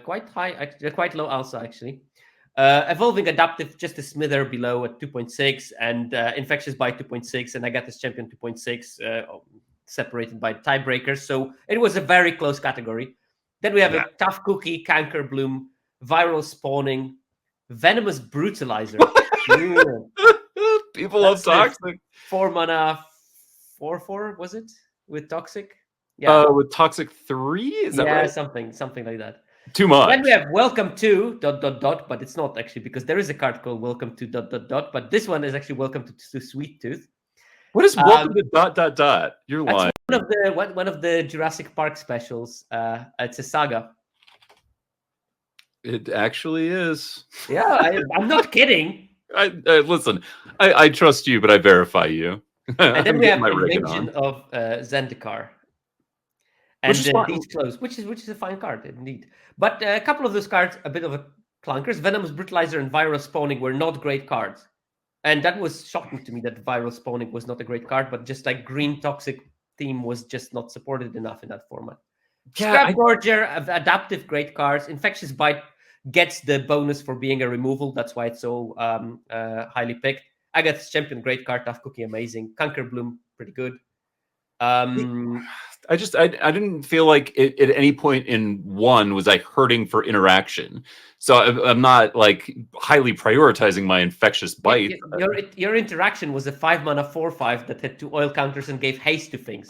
Quite high, quite low Alsa, actually. Evolving Adaptive, just a smither below at 2.6. And Infectious Bite 2.6. And Agatha's Champion 2.6. Separated by tiebreakers. So it was a very close category. Then we have a Tough Cookie, Canker Bloom, Viral Spawning, Venomous Brutalizer. People love Toxic. 4 mana 4/4, was it? With Toxic? Yeah. With Toxic 3? Is that right? Something like that. Too much. Then we have Welcome to ... but it's not actually because there is a card called Welcome to ... but this one is actually Welcome to Sweet Tooth. What is Welcome to ... You're lying. One of the Jurassic Park specials. It's a saga. It actually is. Yeah, I'm not kidding. Listen, I trust you, but I verify you. And then I'm we getting have my rigging on, Invasion of Zendikar. which And is fine. these close, which is a fine card indeed. But a couple of those cards, a bit of a clunkers. Venomous Brutalizer and Viral Spawning were not great cards, and that was shocking to me that Viral Spawning was not a great card. But just like Green Toxic theme was just not supported enough in that format. Yeah, Scrap Gorger, adaptive great cards. Infectious Bite gets the bonus for being a removal. That's why it's so highly picked. Agatha's Champion, great card. Tough Cookie, amazing. Conquer Bloom, pretty good. I didn't feel like at any point in one was I hurting for interaction. So I'm not like highly prioritizing my infectious bite. Your interaction was a 5-mana 4/5 that had 2 oil counters and gave haste to things.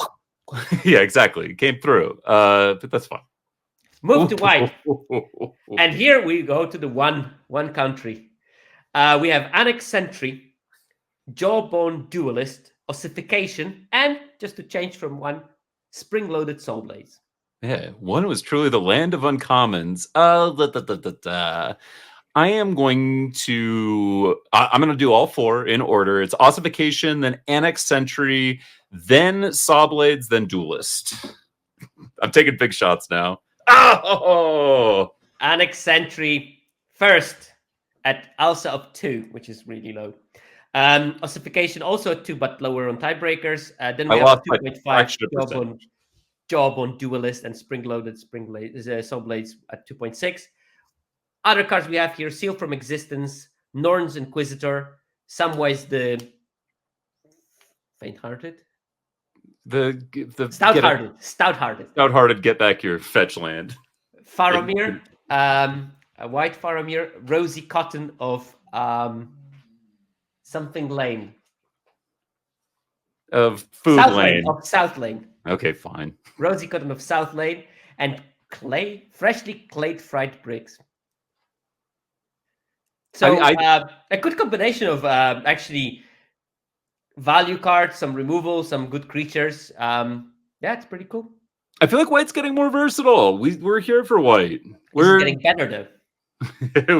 Yeah, exactly. It came through. But that's fine. Move to white. And here we go to the one country. We have Annex Sentry, Jawbone Duelist, Ossification, and just to change from one, Spring-Loaded Soulblaze. Yeah, one was truly the land of uncommons. I am going to. I'm going to do all 4 in order. It's Ossification, then Annex Sentry, then Sawblades, then Duelist. I'm taking big shots now. Oh, Annex Sentry first at Alsa of 2, which is really low. Ossification also at 2, but lower on tiebreakers. Then we have 2.5 Jawbone Duelist and Spring-Loaded Soulblades at 2.6. Other cards we have here: Seal from Existence, Norn's Inquisitor, Samwise the Faint-Hearted, the Stout-Hearted, get back your fetch land. Faramir, a white Faramir, Rosy Cotton of something Lane. Of Food South Lane. Of South Lane. Okay, fine. Rosy Cotton of South Lane and freshly clayed fried bricks. So a good combination of actually value cards, some removal, some good creatures. Yeah, it's pretty cool. I feel like white's getting more versatile. We're here for white. We're getting better though.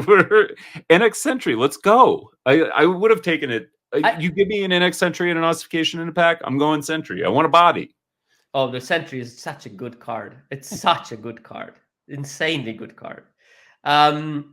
We're NX Sentry. Let's go. I would have taken it. You give me an NX Sentry and an Ossification in a pack, I'm going Sentry. I want a body. Oh, the Sentry is such a good card. It's such a good card. Insanely good card. Well,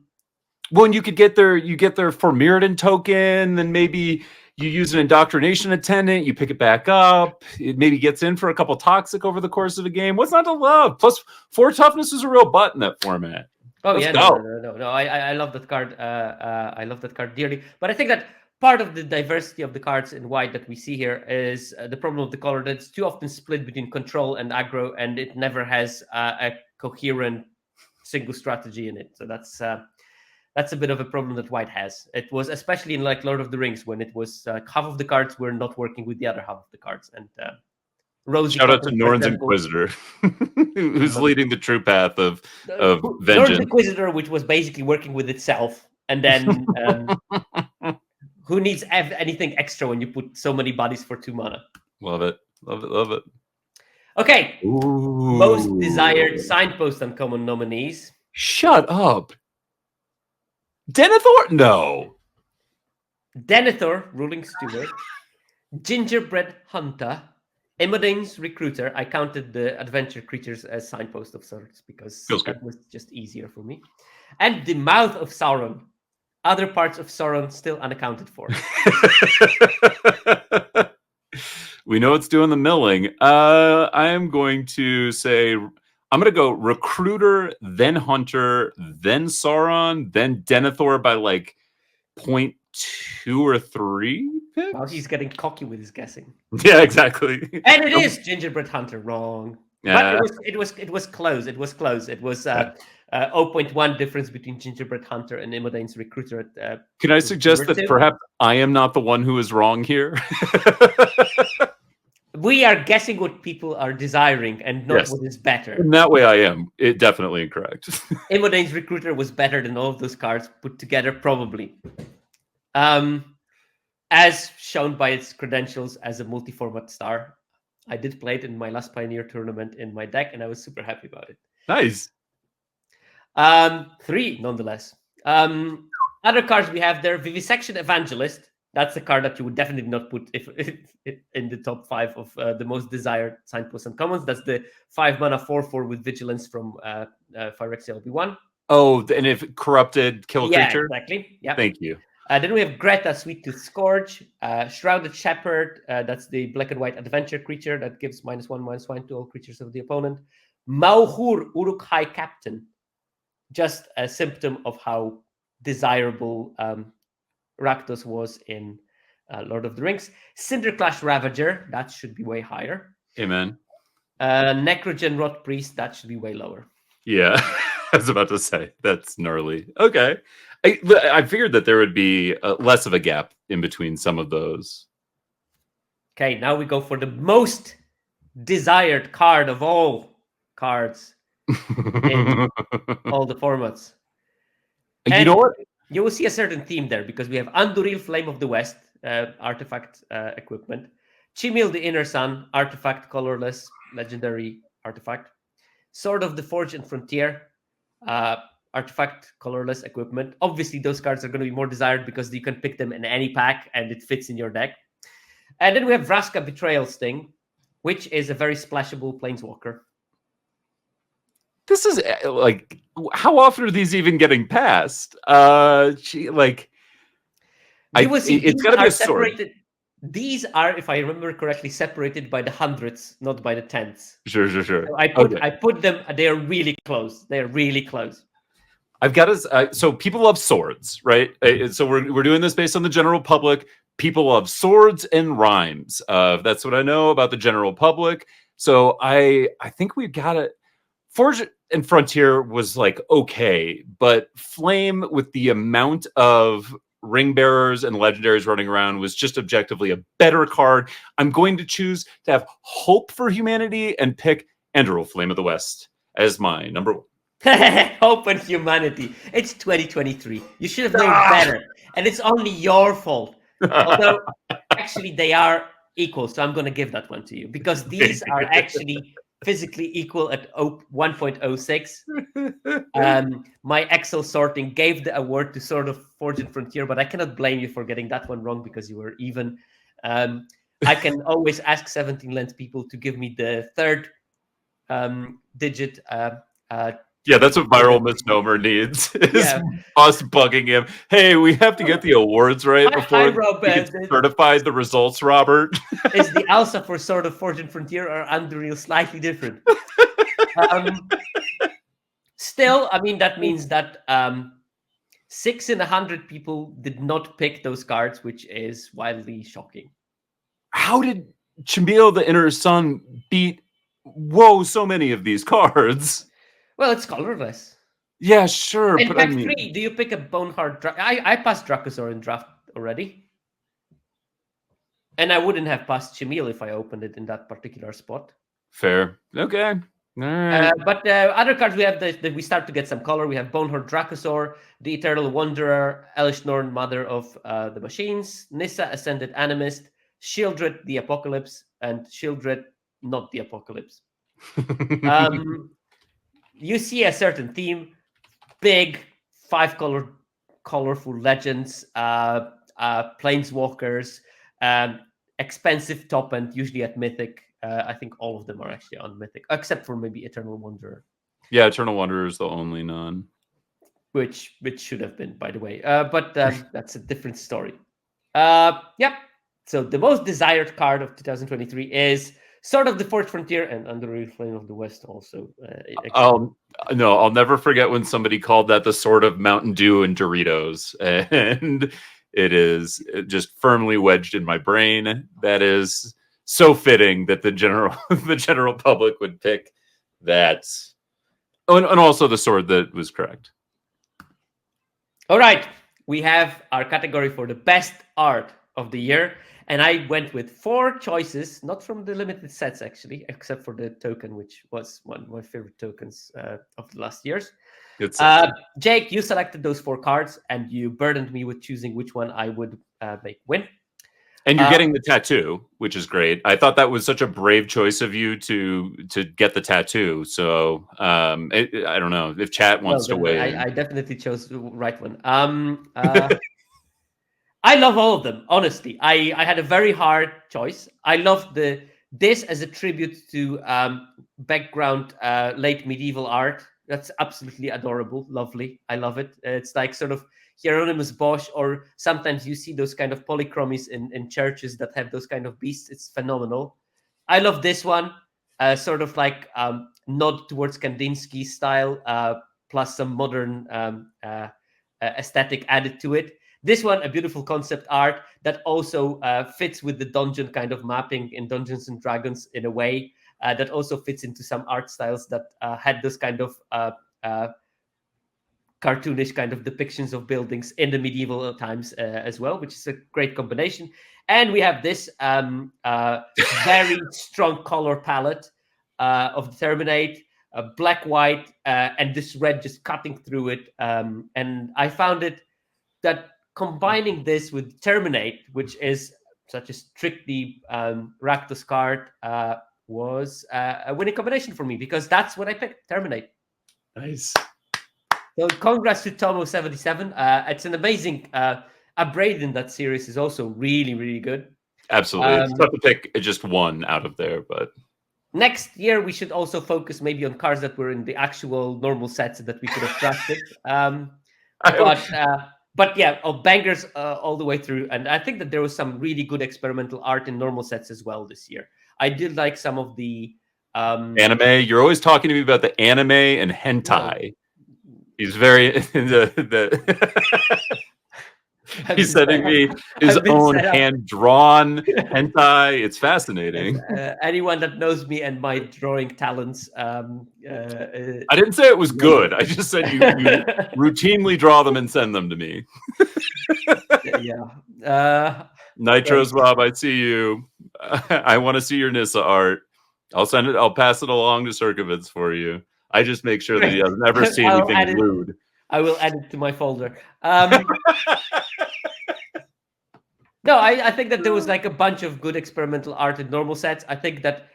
and you get their Formiridan token, then maybe you use an Indoctrination Attendant, you pick it back up, it maybe gets in for a couple toxic over the course of a game. What's not to love? Plus, 4 toughness is a real butt in that format. Oh, let's go. No. I love that card. I love that card dearly. But I think that part of the diversity of the cards in white that we see here is the problem of the color that's too often split between control and aggro, and it never has a coherent single strategy in it. So that's a bit of a problem that white has. It was especially in like Lord of the Rings when it was half of the cards were not working with the other half of the cards. And Rosy shout out to Norn's Inquisitor, who's leading the true path of vengeance. Norn's Inquisitor, which was basically working with itself, and then who needs anything extra when you put so many bodies for 2 mana? Love it. Okay. Ooh. Most desired signpost uncommon nominees. Shut up. Denethor? No. Denethor, Ruling Steward. Gingerbread Hunter. Emodane's Recruiter. I counted the adventure creatures as signpost of sorts because that was just easier for me. And the Mouth of Sauron. Other parts of Sauron still unaccounted for. We know it's doing the milling. I am going to say, I'm going to go Recruiter, then Hunter, then Sauron, then Denethor by like 0.2 or 3 picks. Well, he's getting cocky with his guessing. Yeah, exactly. And it is Gingerbread Hunter. Wrong. But it was close. It was 0.1 difference between Gingerbread Hunter and Emodane's Recruiter. Can I suggest that perhaps I am not the one who is wrong here? We are guessing what people are desiring and not what is better. In that way, I am definitely incorrect. Emodane's Recruiter was better than all of those cards put together, probably. As shown by its credentials as a multi-format star. I did play it in my last Pioneer tournament in my deck, and I was super happy about it. Nice. Three, nonetheless. Other cards we have there: Vivisection Evangelist. That's a card that you would definitely not put if in the top five of the most desired signposts and commons. That's the 5 mana 4/4 with vigilance from Phyrexia LB1. Oh, and if corrupted, kill a Yeah, creature. exactly. Yeah. Thank you. Then we have Greta, Sweet Tooth Scourge, Shrouded Shepherd. That's the black and white adventure creature that gives -1/-1 to all creatures of the opponent. Mauhur, Uruk High Captain. Just a symptom of how desirable Rakdos was in Lord of the Rings. Cinderclash Ravager. That should be way higher. Amen. Necrogen Rot Priest. That should be way lower. Yeah, I was about to say that's gnarly. Okay, I figured that there would be less of a gap in between some of those. Okay, now we go for the most desired card of all cards in all the formats. You And know what? you will see a certain theme there because we have Anduril, Flame of the West, artifact equipment. Chimil, the Inner Sun, artifact, colorless, legendary artifact. Sword of the Forge and Frontier, artifact, colorless equipment. Obviously, those cards are going to be more desired because you can pick them in any pack and it fits in your deck. And then we have Vraska, Betrayal Sting, which is a very splashable planeswalker. This is like, how often are these even getting passed? Like, You will see it's these got to be are a sword. separated. These are, if I remember correctly, separated by the hundreds, not by the tenths. Sure. So I put them. They are really close. They are really close. I've got to. So people love swords, right? So we're doing this based on the general public. People love swords and rhymes. That's what I know about the general public. So I think we've got it. Forge and Frontier was like okay, but Flame with the amount of ring bearers and legendaries running around was just objectively a better card. I'm going to choose to have hope for humanity and pick Anduril, Flame of the West as my number one. Hope and humanity. It's 2023. You should have known better, and it's only your fault. Although, actually, they are equal, so I'm going to give that one to you because these are actually physically equal at 1.06. My Excel sorting gave the award to Sword of Forge and Frontier, but I cannot blame you for getting that one wrong because you were even. I can always ask 17 Lens people to give me the third digit. Yeah, that's what Viral Misnomer needs. Is us bugging him. Hey, we have to get the awards right before we get certified the results, Robert. Is the ALSA for Sword of Fortune Frontier or Anduril slightly different? Still, I mean, that means that 6 in 100 people did not pick those cards, which is wildly shocking. How did Chimil, the Inner Sun, beat so many of these cards? Well, it's colorless. Yeah, sure. In but pack I mean... 3, do you pick a Boneheart? I passed Dracosaur in draft already. And I wouldn't have passed Chimil if I opened it in that particular spot. Fair. Okay. All right. But other cards we have that we start to get some color. We have Boneheart Dracosaur, the Eternal Wanderer, Elish Norn, Mother of the Machines, Nissa, Ascended Animist, Shieldred, the Apocalypse, and Shieldred, not the Apocalypse. You see a certain theme: big, 5-color, colorful legends, planeswalkers, expensive top end, usually at Mythic. I think all of them are actually on Mythic, except for maybe Eternal Wanderer. Yeah, Eternal Wanderer is the only non. Which should have been, by the way. But that's a different story. Yep. So the most desired card of 2023 is Sword of the Forge Frontier and Anduril, Flame of the West also. I'll never forget when somebody called that the Sword of Mountain Dew and Doritos. And it is just firmly wedged in my brain. That is so fitting that the general public would pick that. Oh, and also the sword that was correct. All right. We have our category for the best art of the year. And I went with 4 choices, not from the limited sets, actually, except for the token, which was one of my favorite tokens of the last years. Jake, you selected those 4 cards, and you burdened me with choosing which one I would make win. And you're getting the tattoo, which is great. I thought that was such a brave choice of you to get the tattoo. So I don't know if chat Well, wants to then weigh in. I definitely chose the right one. I love all of them, honestly. I had a very hard choice. I love this as a tribute to background late medieval art. That's absolutely adorable, lovely. I love it. It's like sort of Hieronymus Bosch, or sometimes you see those kind of polychromies in churches that have those kind of beasts. It's phenomenal. I love this one, sort of like nod towards Kandinsky style, plus some modern aesthetic added to it. This one, a beautiful concept art that also fits with the dungeon kind of mapping in Dungeons and Dragons in a way that also fits into some art styles that had this kind of uh, cartoonish kind of depictions of buildings in the medieval times as well, which is a great combination. And we have this very strong color palette of the Terminate, black, white, and this red just cutting through it. And I found it that combining this with Terminate, which is such a strictly Rakdos card, was a winning combination for me because that's what I picked, Terminate. Nice. So congrats to Tomo77. It's an amazing Upbraid in that series is also really, really good. Absolutely. It's tough to pick just one out of there, but next year we should also focus maybe on cards that were in the actual normal sets that we could have drafted. But yeah, bangers all the way through. And I think that there was some really good experimental art in normal sets as well this year. I did like some of the anime. You're always talking to me about the anime and hentai. He's very he's sending me his own hand-drawn hentai. It's fascinating. Anyone that knows me and my drawing talents. I didn't say it was good. I just said you routinely draw them and send them to me. Yeah. Nitros Bob, I see you. I want to see your Nissa art. I'll send it. I'll pass it along to Circovitz for you. I just make sure that he doesn't ever see anything rude. I will add it to my folder. No, I think that there was like a bunch of good experimental art in normal sets. I think that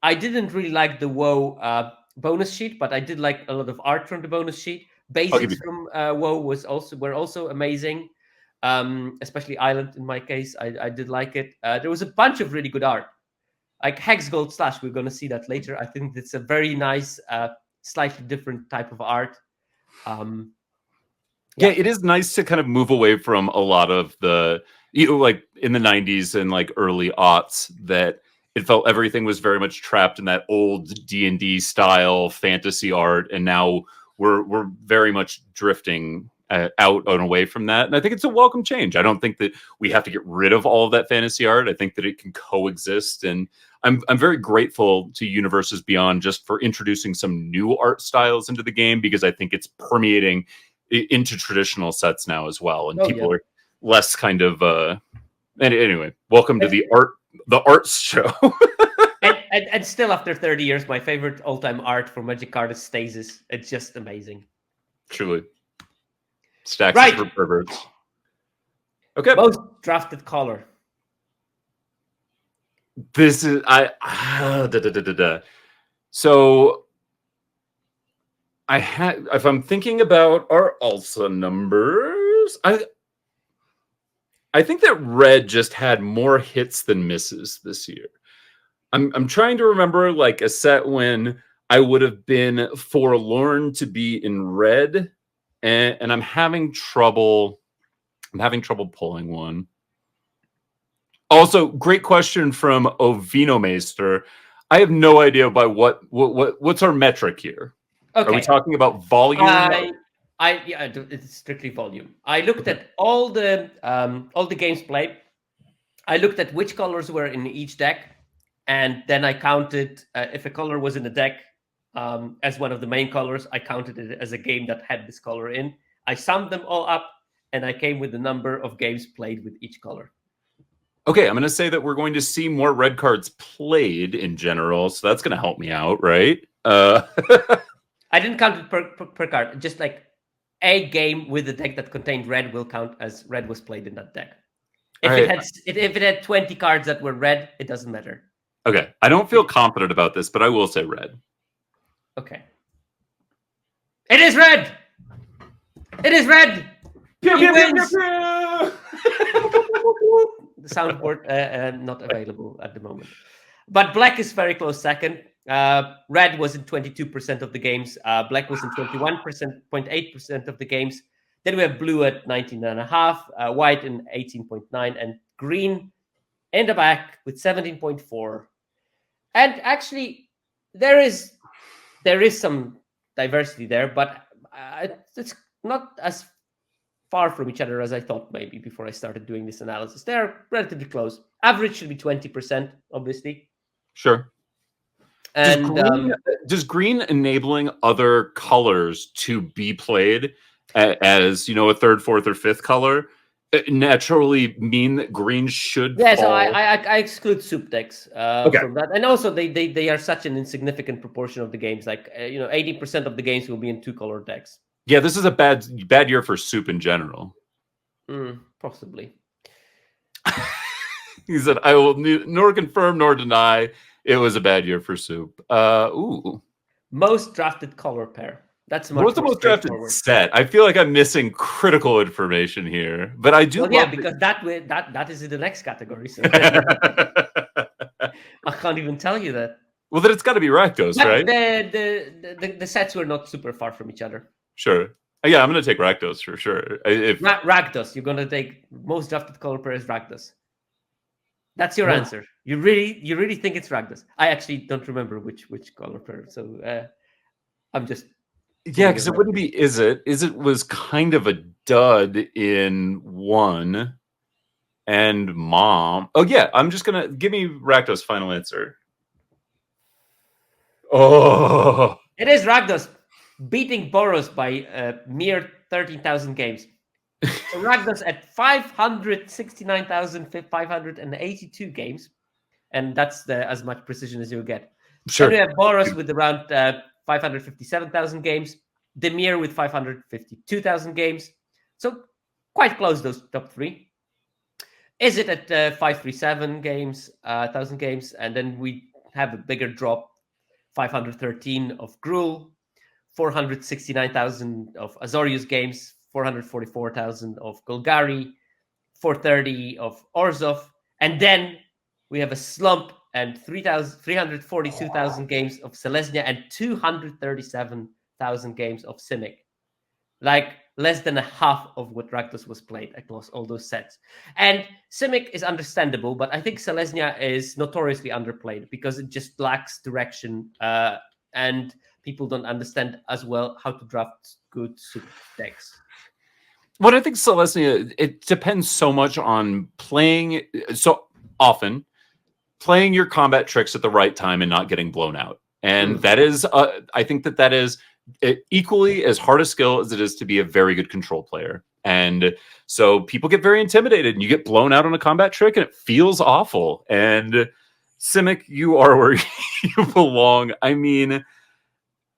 I didn't really like the WoW bonus sheet, but I did like a lot of art from the bonus sheet. Basics from WoW were also amazing, especially Island in my case. I did like it. There was a bunch of really good art, like Hex Gold Slash. We're going to see that later. I think it's a very nice, slightly different type of art. Yeah, it is nice to kind of move away from a lot of the, like in the 90s and like early aughts, that it felt everything was very much trapped in that old D&D style fantasy art, and now we're very much drifting out and away from that. And I think it's a welcome change. I don't think that we have to get rid of all of that fantasy art. I think that it can coexist, and I'm very grateful to Universes Beyond just for introducing some new art styles into the game, because I think it's permeating into traditional sets now as well, and people are less kind of anyway, welcome to the arts show. and still after 30 years, my favorite all-time art for Magic card is Stasis. It's just amazing. Truly. Stacks for perverts. Okay. Most drafted color. This is So if I'm thinking about our ALSA numbers, I think that red just had more hits than misses this year. I'm trying to remember like a set when I would have been forlorn to be in red, and I'm having trouble pulling one. Also, great question from Ovinomeister. I have no idea by what's our metric here. Okay. Are we talking about volume? Yeah, it's strictly volume. I looked at all the games played. I looked at which colors were in each deck, and then I counted if a color was in the deck as one of the main colors. I counted it as a game that had this color in. I summed them all up, and I came with the number of games played with each color. Okay, I'm going to say that we're going to see more red cards played in general, so that's going to help me out, right? I didn't count it per card. Just like a game with a deck that contained red will count as red was played in that deck. If All it right. had if it had 20 cards that were red, it doesn't matter. Okay. I don't feel confident about this, but I will say red. Okay. It is red. It is red. Pew, He pew, pew, wins. pew, The soundboard not available at the moment. But black is very close second. Red was in 22% of the games. Black was in 21.8% of the games. Then we have blue at 19.5, white in 18.9, and green in the back with 17.4. And actually, there is some diversity there, but it's not as far from each other as I thought maybe before I started doing this analysis. They're relatively close. Average should be 20%, obviously. Sure. And Does green enabling other colors to be played as, a third, fourth, or fifth color naturally mean that green should yeah, so fall? I exclude soup decks Okay. from that, and also they are such an insignificant proportion of the games. Like 80% of the games will be in 2-color decks. Yeah, this is a bad year for soup in general. Possibly. He said, "I will nor confirm nor deny it was a bad year for soup." Ooh. Most drafted color pair. That's much What's the more most drafted straightforward. set? I feel like I'm missing critical information here, but I do. Well, yeah, because that is in the next category. So I can't even tell you that. Well, then it's got to be Rakdos, But right? the sets were not super far from each other. Sure. Yeah, I'm going to take Rakdos for sure. If Rakdos, you're going to take most drafted color pair is Rakdos. That's your answer. You really think it's Rakdos? I actually don't remember which color pair. So I'm just because it wouldn't be. Is it was kind of a dud in one, and mom. Oh yeah, I'm just gonna give me Rakdos' final answer. Oh, it is Rakdos beating Boros by a mere 13,000 games. So Rakdos at 569,582 games, and that's as much precision as you'll get. sure. Then we have Boros with around 557,000 games, Demir with 552,000 games. So quite close, those top three. Is it at 537 games, 1,000 games? And then we have a bigger drop, 513 of Gruul, 469,000 of Azorius games, 444,000 of Golgari, 430 of Orzhov, and then we have a slump and 342,000 games of Selesnya and 237,000 games of Simic. Like less than a half of what Rakdos was played across all those sets. And Simic is understandable, but I think Selesnya is notoriously underplayed because it just lacks direction and people don't understand as well how to draft good soup decks. What I think Selesnya, it depends so much on playing so often, playing your combat tricks at the right time and not getting blown out. And that is, I think that is equally as hard a skill as it is to be a very good control player. And so people get very intimidated and you get blown out on a combat trick and it feels awful. And Simic, you are where you belong. I mean,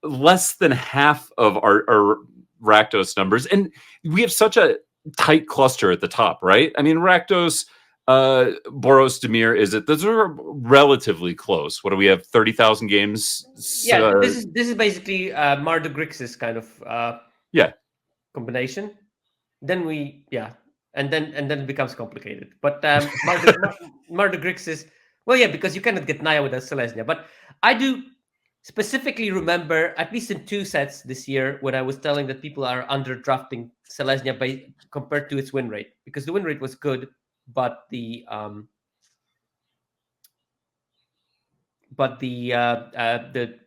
less than half of our Rakdos numbers. And we have such a tight cluster at the top, right? I mean, Rakdos, Boros, Demir, those are relatively close. What do we have? 30,000 games. Yeah, this is basically Mardu Grixis kind of combination. Then and then it becomes complicated. But Mardu Grixis, well, yeah, because you cannot get Naya without Selesnya. But I do specifically remember, at least in 2 sets this year, when I was telling that people are underdrafting Selesnya compared to its win rate, because the win rate was good, but the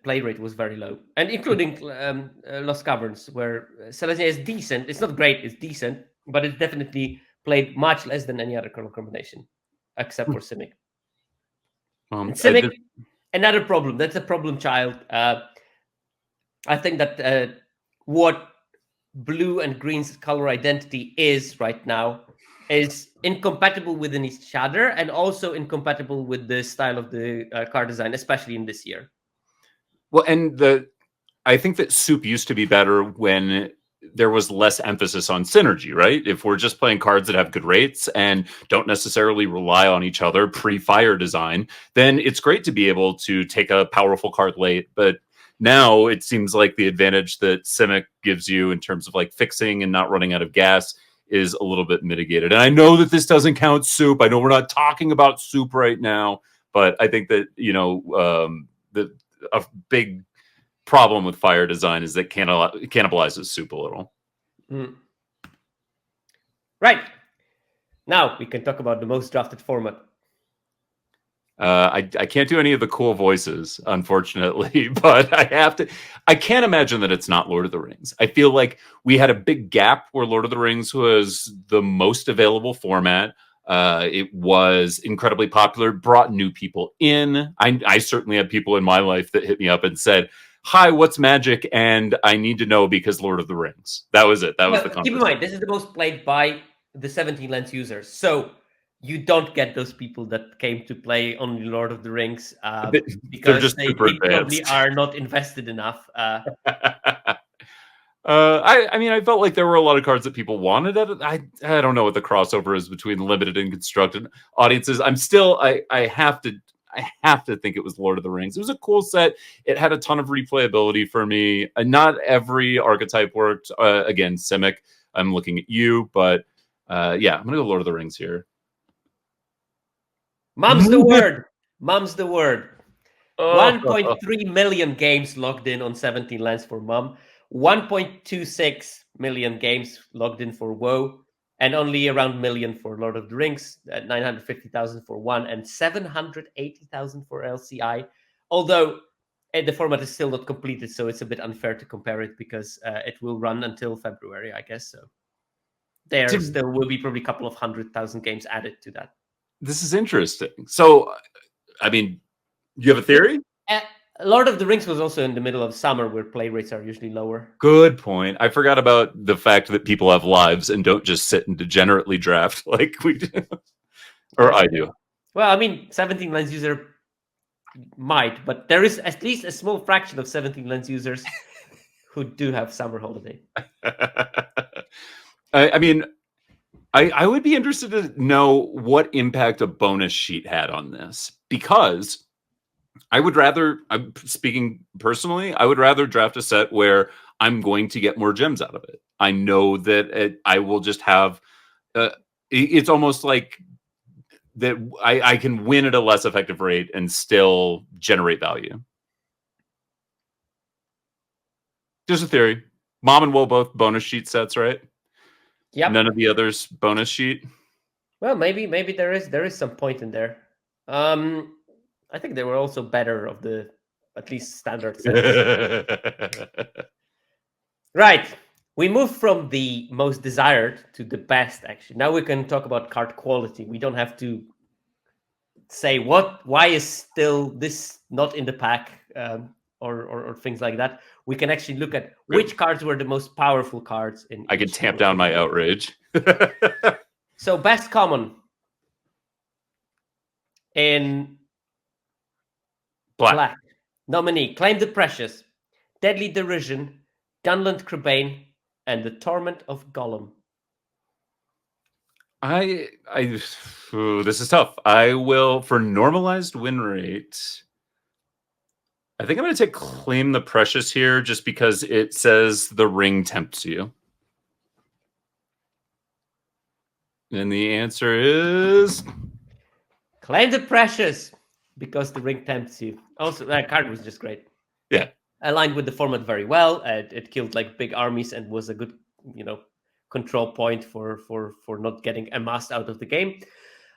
play rate was very low, and including Lost Caverns, where Selesnya is decent. It's not great, it's decent, but it's definitely played much less than any other color combination, except for Simic. Simic, another problem. That's a problem child. I think that what blue and green's color identity is right now is incompatible within each other and also incompatible with the style of the card design, especially in this year. Well, and I think that soup used to be better when there was less emphasis on synergy, right? If we're just playing cards that have good rates and don't necessarily rely on each other pre-fire design, then it's great to be able to take a powerful card late. But now it seems like the advantage that Simic gives you in terms of like fixing and not running out of gas is a little bit mitigated. And I know that this doesn't count soup. I know we're not talking about soup right now, but I think that, a big problem with fire design is that cannibalizes soup a little. Mm. Right. Now we can talk about the most drafted format. I can't do any of the cool voices, unfortunately, but I can't imagine that it's not Lord of the Rings. I feel like we had a big gap where Lord of the Rings was the most available format. It was incredibly popular, brought new people in. I certainly had people in my life that hit me up and said, "Hi, what's Magic?" And I need to know because Lord of the Rings. That was it. That was the Keep in conversation. mind, this is the most played by the 17 lens users. So you don't get those people that came to play only Lord of the Rings because they probably are not invested enough. I mean, I felt like there were a lot of cards that people wanted. I don't know what the crossover is between limited and constructed audiences. I have to think it was Lord of the Rings. It was a cool set. It had a ton of replayability for me. Not every archetype worked. Again, Simic, I'm looking at you, but yeah, I'm gonna go Lord of the Rings here. Mum's the word. Mum's the word. Oh. 1.3 million games logged in on 17 lens for Mum. 1.26 million games logged in for WoW, and only around million for Lord of the Rings. 950,000 for one, and 780,000 for LCI. Although the format is still not completed, so it's a bit unfair to compare it because it will run until February, I guess. So there still will be probably a couple of 100,000 games added to that. This is interesting. So, I mean, you have a theory? Lord of the Rings was also in the middle of summer where play rates are usually lower. Good point. I forgot about the fact that people have lives and don't just sit and degenerately draft like we do. Or I do. Well, I mean, 17 lens user might, but there is at least a small fraction of 17 lens users who do have summer holiday. I mean, I would be interested to know what impact a bonus sheet had on this, because I would rather, I'm speaking personally, I would rather draft a set where I'm going to get more gems out of it. I know that I will just have, it's almost like that I can win at a less effective rate and still generate value. There's a theory. Mom and Will both bonus sheet sets, right? Yep. None of the others bonus sheet. Well, maybe there is some point in there. I think they were also better of the at least standard sets. Right. We move from the most desired to the best, actually. Now we can talk about card quality. We don't have to say why is still this not in the pack, or things like that. We can actually look at which cards were the most powerful cards in. I can tamp down my outrage. So best common in black. Nominee: Claim the Precious, Deadly Derision, Gunland Crebain, and the Torment of Gollum. This is tough. I will, for normalized win rate, I think I'm going to take Claim the Precious here just because it says the ring tempts you. And the answer is Claim the Precious because the ring tempts you. Also, that card was just great. Yeah. Aligned with the format very well. It killed like big armies and was a good, control point for not getting amassed out of the game.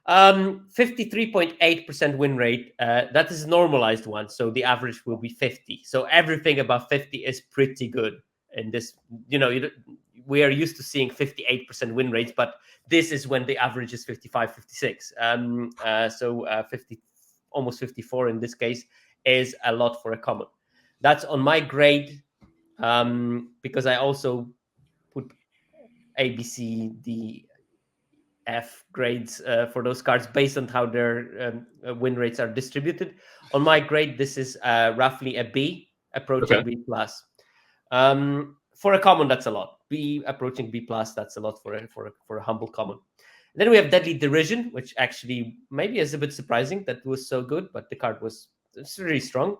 53.8% win rate. That is a normalized one, so the average will be 50. So everything above 50 is pretty good in this. We are used to seeing 58% win rates, but this is when the average is 55, 56. So 50, almost 54 in this case, is a lot for a common. That's on my grade, because I also put A, B, C, D, F grades for those cards based on how their win rates are distributed. On my grade, this is roughly a B, approaching B+. For a common, that's a lot. B, approaching B plus. That's a lot for a humble common. Then we have Deadly Derision, which actually maybe is a bit surprising that was so good, but the card it's really strong. At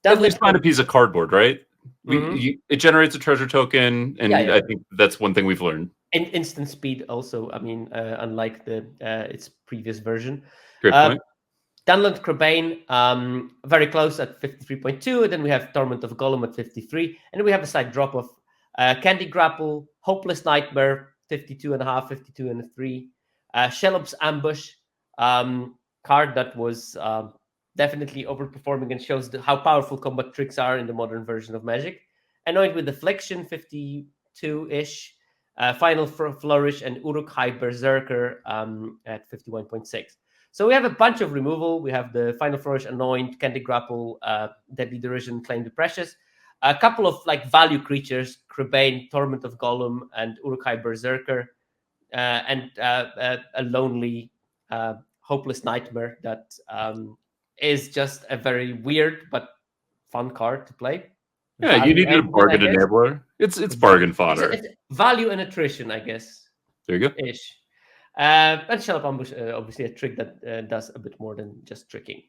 Dunlop, least find a piece of cardboard, right? Mhm. It generates a treasure token, Yeah, and yeah. I think that's one thing we've learned. And instant speed also. I mean, unlike its previous version. Great Uh, point. Dunlop Crabane, very close at 53.2. Then we have Torment of Golem at 53. And then we have a side drop of Candy Grapple, Hopeless Nightmare, 52.5, 52 and a 3. Shellop's Ambush, card that was definitely overperforming and shows how powerful combat tricks are in the modern version of Magic. Annoyed with Deflection, 52-ish. Final Flourish and Uruk-hai Berserker at 51.6. So we have a bunch of removal. We have the Final Flourish, Anoint, Candy Grapple, Deadly Derision, Claim the Precious. A couple of like value creatures, Crabane, Torment of Golem, and Uruk-hai Berserker, and a lonely, Hopeless Nightmare that is just a very weird but fun card to play. Yeah, you Value needed a engine, I bargain guess. enabler. It's Exactly. bargain fodder. It's value and attrition, I guess. There you go. Ish. And Shell Up Ambush, obviously a trick that does a bit more than just tricking.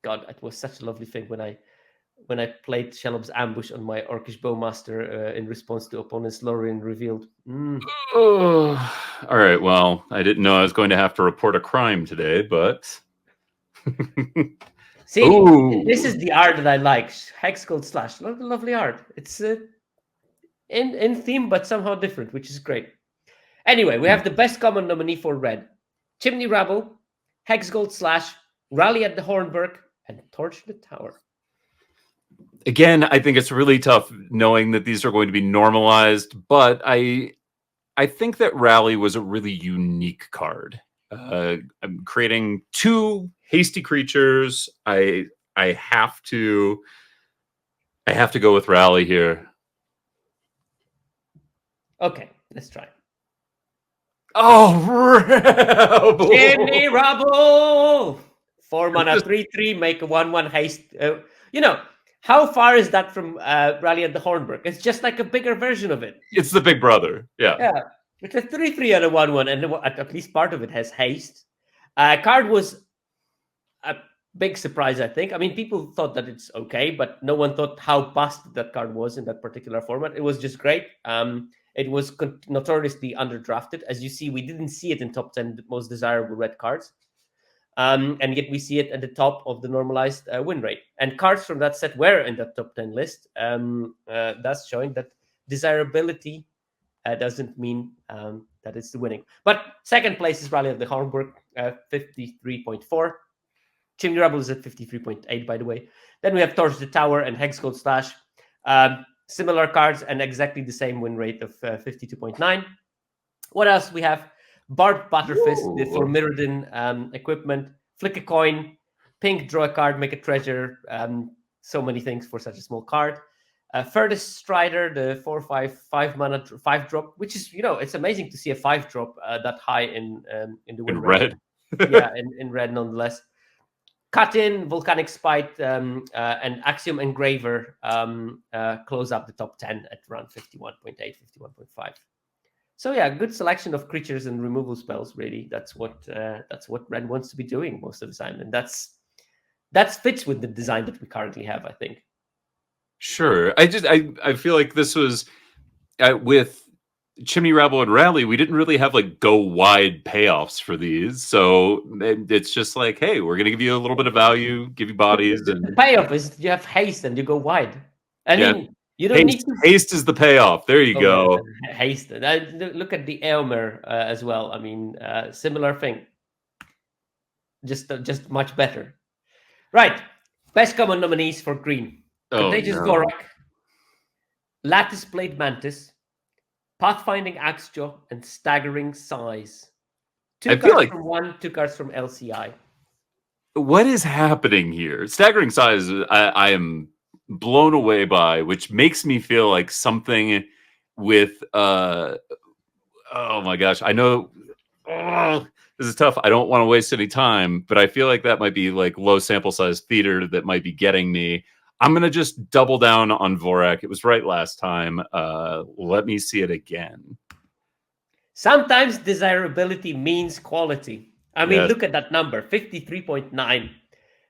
God, it was such a lovely thing when I played Shellop's Ambush on my Orcish Bowmaster in response to opponent's Lorien revealed. Oh, all right. Well, I didn't know I was going to have to report a crime today, but See, Ooh. this is the art that I like. Hex Gold Slash, lovely art. It's in theme, but somehow different, which is great. Anyway, we have the best common nominee for red: Chimney Rabble, Hex Gold Slash, Rally at the Hornburg, and Torch the Tower. Again, I think it's really tough knowing that these are going to be normalized, but I think that Rally was a really unique card. I'm creating 2 hasty creatures. I have to go with Rally here. Okay, let's try. Oh, Chimney Rabble! 4 mana, 3/3, make a 1/1 haste. How far is that from Rally at the Hornburg? It's just like a bigger version of it. It's the big brother. Yeah. Yeah. It's a 3/3 and a 1/1, and at least part of it has haste. Card was a big surprise, I think. I mean, people thought that it's okay, but no one thought how busted that card was in that particular format. It was just great. It was notoriously underdrafted. As you see, we didn't see it in top 10 most desirable red cards. And yet we see it at the top of the normalized win rate. And cards from that set were in that top 10 list. That's showing that desirability doesn't mean that it's the winning. But second place is Rally of the Hornburg, 53.4. Chimney Rebel is at 53.8, by the way. Then we have Torch the Tower and Hex Gold Slash. Similar cards and exactly the same win rate of 52.9. What else we have? Barbed Butterfist for Mirrodin equipment. Flick a coin. Pink, draw a card, make a treasure. So many things for such a small card. Furthest Strider, the 4/5 5-mana 5-drop, which is, it's amazing to see a 5-drop that high in the win rate. Red. Yeah, in red nonetheless. Cut in, Volcanic Spite, and Axiom Engraver close up the top 10 at around 51.8, 51.5. So yeah, good selection of creatures and removal spells. Really, that's what red wants to be doing most of the time, and that fits with the design that we currently have, I think. Sure. I feel like this was with Chimney Rabble and Rally, we didn't really have like go wide payoffs for these. So it's just like, hey, we're going to give you a little bit of value, give you bodies. And the payoff is you have haste and you go wide. I mean, you don't need to... Haste is the payoff. There you go. Yeah, haste. Look at the Aylmer as well. I mean, similar thing. Just much better. Right. Best common nominees for green. Contagious Gorak, Lattice Blade Mantis, Pathfinding Axejaw, and Staggering Size. 2 cards from 1, 2 cards from LCI. What is happening here? Staggering Size, I am blown away by, which makes me feel like something with oh my gosh, I know this is tough. I don't want to waste any time, but I feel like that might be like low sample size theater that might be getting me. I'm gonna just double down on Vorak. It was right last time. Let me see it again. Sometimes desirability means quality. I mean, Yes. look at that number, 53.9.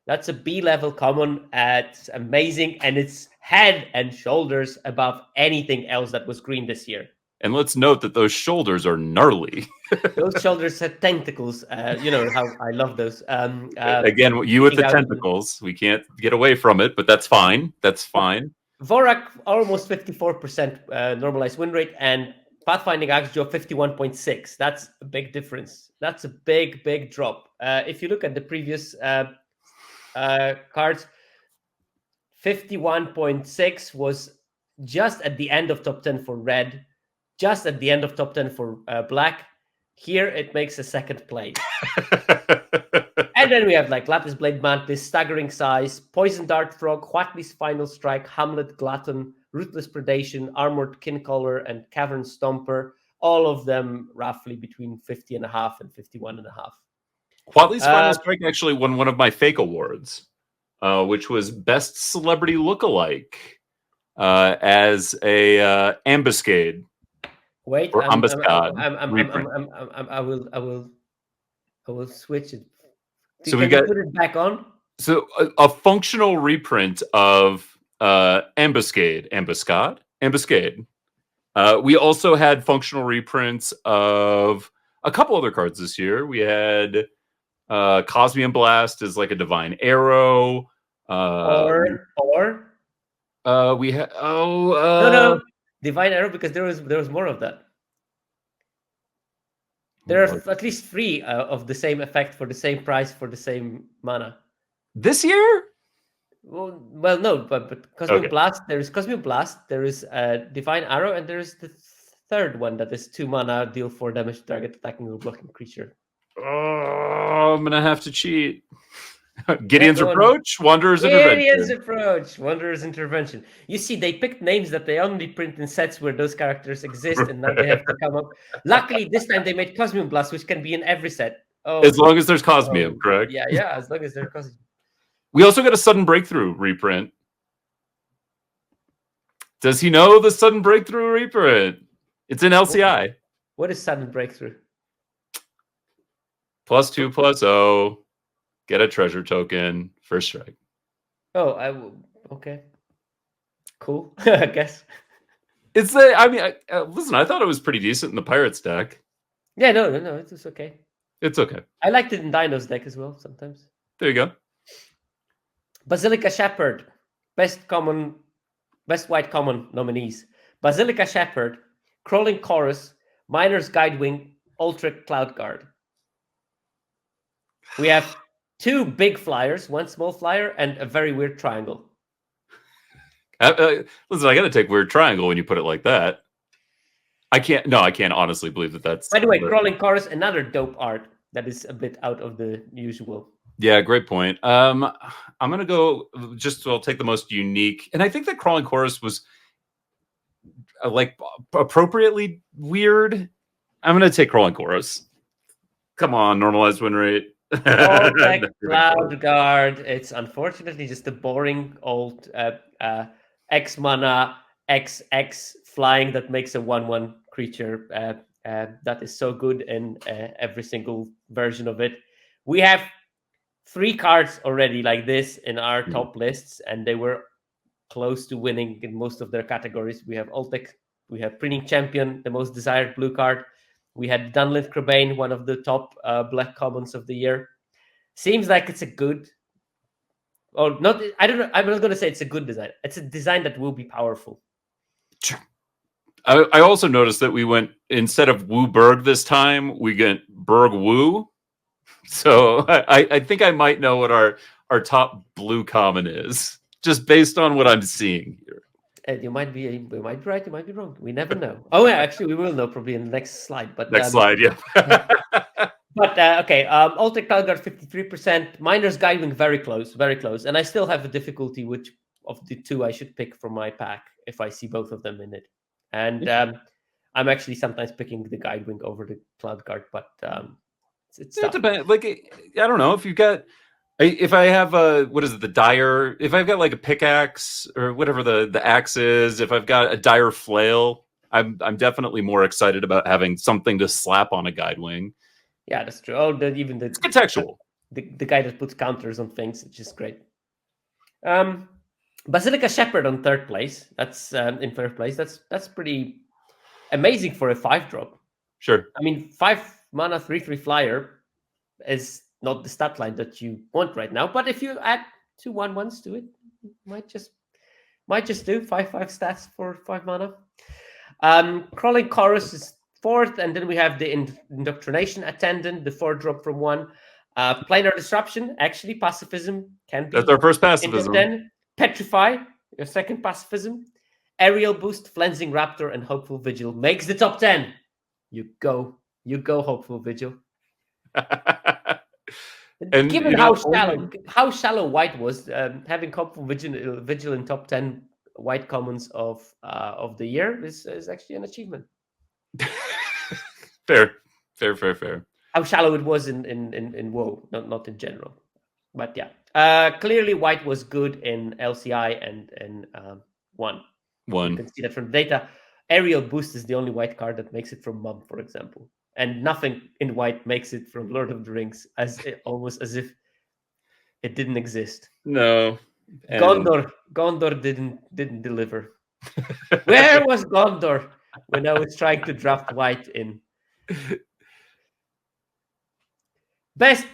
That's a B level common. It's amazing, and it's head and shoulders above anything else that was green this year. And let's note that those shoulders are gnarly. Those shoulders had tentacles. You know how I love those. Again, you with the tentacles. We can't get away from it, but that's fine. That's fine. Vorak almost 54% normalized win rate, and Pathfinding Axjo 51.6. That's a big difference. That's a big drop. If you look at the previous cards, 51.6 was just at the end of top 10 for red, just at the end of top 10 for black. Here it makes a second place. And then we have like Lapis Blade Mantis, Staggering Size, Poison Dart Frog, Huatli's Final Strike, Hamlet Glutton, Ruthless Predation, Armored Kincaller, and Cavern Stomper. All of them roughly between 50.5 and 51.5. Huatli's Final Strike actually won one of my fake awards, which was Best Celebrity Lookalike as a ambuscade. Wait, or ambuscade. I will switch it. So we got put it back on. So a functional reprint of Ambuscade. We also had functional reprints of a couple other cards this year. We had Cosmium Blast as like a Divine Arrow. We had no Divine Arrow, because there was more of that. There are at least 3 of the same effect for the same price for the same mana. This year? Well, no, but Cosmic Blast. There is Cosmic Blast. There is Divine Arrow, and there is the third one that is 2 mana, deal 4 damage to target attacking or blocking creature. Oh, I'm gonna have to cheat. Gideon's Approach, Wanderer's Intervention. You see, they picked names that they only print in sets where those characters exist, and now they have to come up. Luckily, this time they made Cosmium Blast, which can be in every set. As long as there's Cosmium, correct? Yeah, as long as there's Cosmium. We also got a Sudden Breakthrough reprint. Does he know the Sudden Breakthrough reprint? It's in LCI. What is Sudden Breakthrough? +2/+0. Get a treasure token. First strike. Okay. Cool. I guess. Listen, I thought it was pretty decent in the Pirates deck. Yeah, no, it's okay. It's okay. I liked it in Dino's deck as well sometimes. There you go. Basilica Shepherd, best white common nominees. Basilica Shepherd, Crawling Chorus, Miner's Guidewing, Ultric Cloud Guard. We have 2 big flyers, 1 small flyer, and a very weird triangle. Listen, I got to take weird triangle when you put it like that. I can't honestly believe that that's... By the way, Crawling Chorus, another dope art that is a bit out of the usual. Yeah, great point. I'm going to go I'll take the most unique. And I think that Crawling Chorus was like appropriately weird. I'm going to take Crawling Chorus. Come on, normalized win rate. Cloud Guard. It's unfortunately just a boring old X mana XX flying that makes a 1/1 creature. That is so good in every single version of it. We have 3 cards already like this in our top lists, and they were close to winning in most of their categories. We have Ultec, we have Printing Champion, the most desired blue card. We had Dunlith Crabane, one of the top black commons of the year. Seems like it's a good, or not. I don't know. I'm not going to say it's a good design. It's a design that will be powerful. I also noticed that we went, instead of Woo Berg this time, we get Berg Woo. So I think I might know what our top blue common is, just based on what I'm seeing here. And you might be right, you might be wrong. We never know. Oh yeah, actually we will know probably in the next slide. But next slide, yeah. But okay, Ultic Cloud Guard 53%, Miner's Guidewing very close, and I still have a difficulty which of the 2 I should pick from my pack if I see both of them in it. And I'm actually sometimes picking the Guidewing over the Cloud Guard, but it depends. Like, I don't know if you've got If I have a, what is it, the dire, if I've got like a pickaxe or whatever the axe is, if I've got a dire flail, I'm definitely more excited about having something to slap on a guide wing. Yeah, that's true. Oh, even It's contextual. the guy that puts counters on things, which is great. Basilica Shepherd on third place. That's in third place. That's pretty amazing for a 5-drop. Sure. I mean, 5 mana 3/3 flyer is not the stat line that you want right now. But if you add 2/1/1s to it, might just do 5/5 stats for 5 mana. Crawling Chorus is fourth, and then we have the Indoctrination Attendant, the 4-drop from 1. Planar Disruption, actually, Pacifism can be That's our first in top pacifism. 10. Petrify, your second Pacifism. Aerial Boost, Flensing Raptor, and Hopeful Vigil makes the top 10. You go, Hopeful Vigil. And given how shallow white was, having Hopeful Vigil in top 10 white commons of the year is actually an achievement. Fair. How shallow it was in WoW, not in general, but yeah. Clearly, white was good in LCI and in one. You can see that from the data. Aerial Boost is the only white card that makes it from MUM, for example, and nothing in white makes it from Lord of the Rings, almost as if it didn't exist. No. Gondor didn't deliver. Where was Gondor when I was trying to draft white in? Best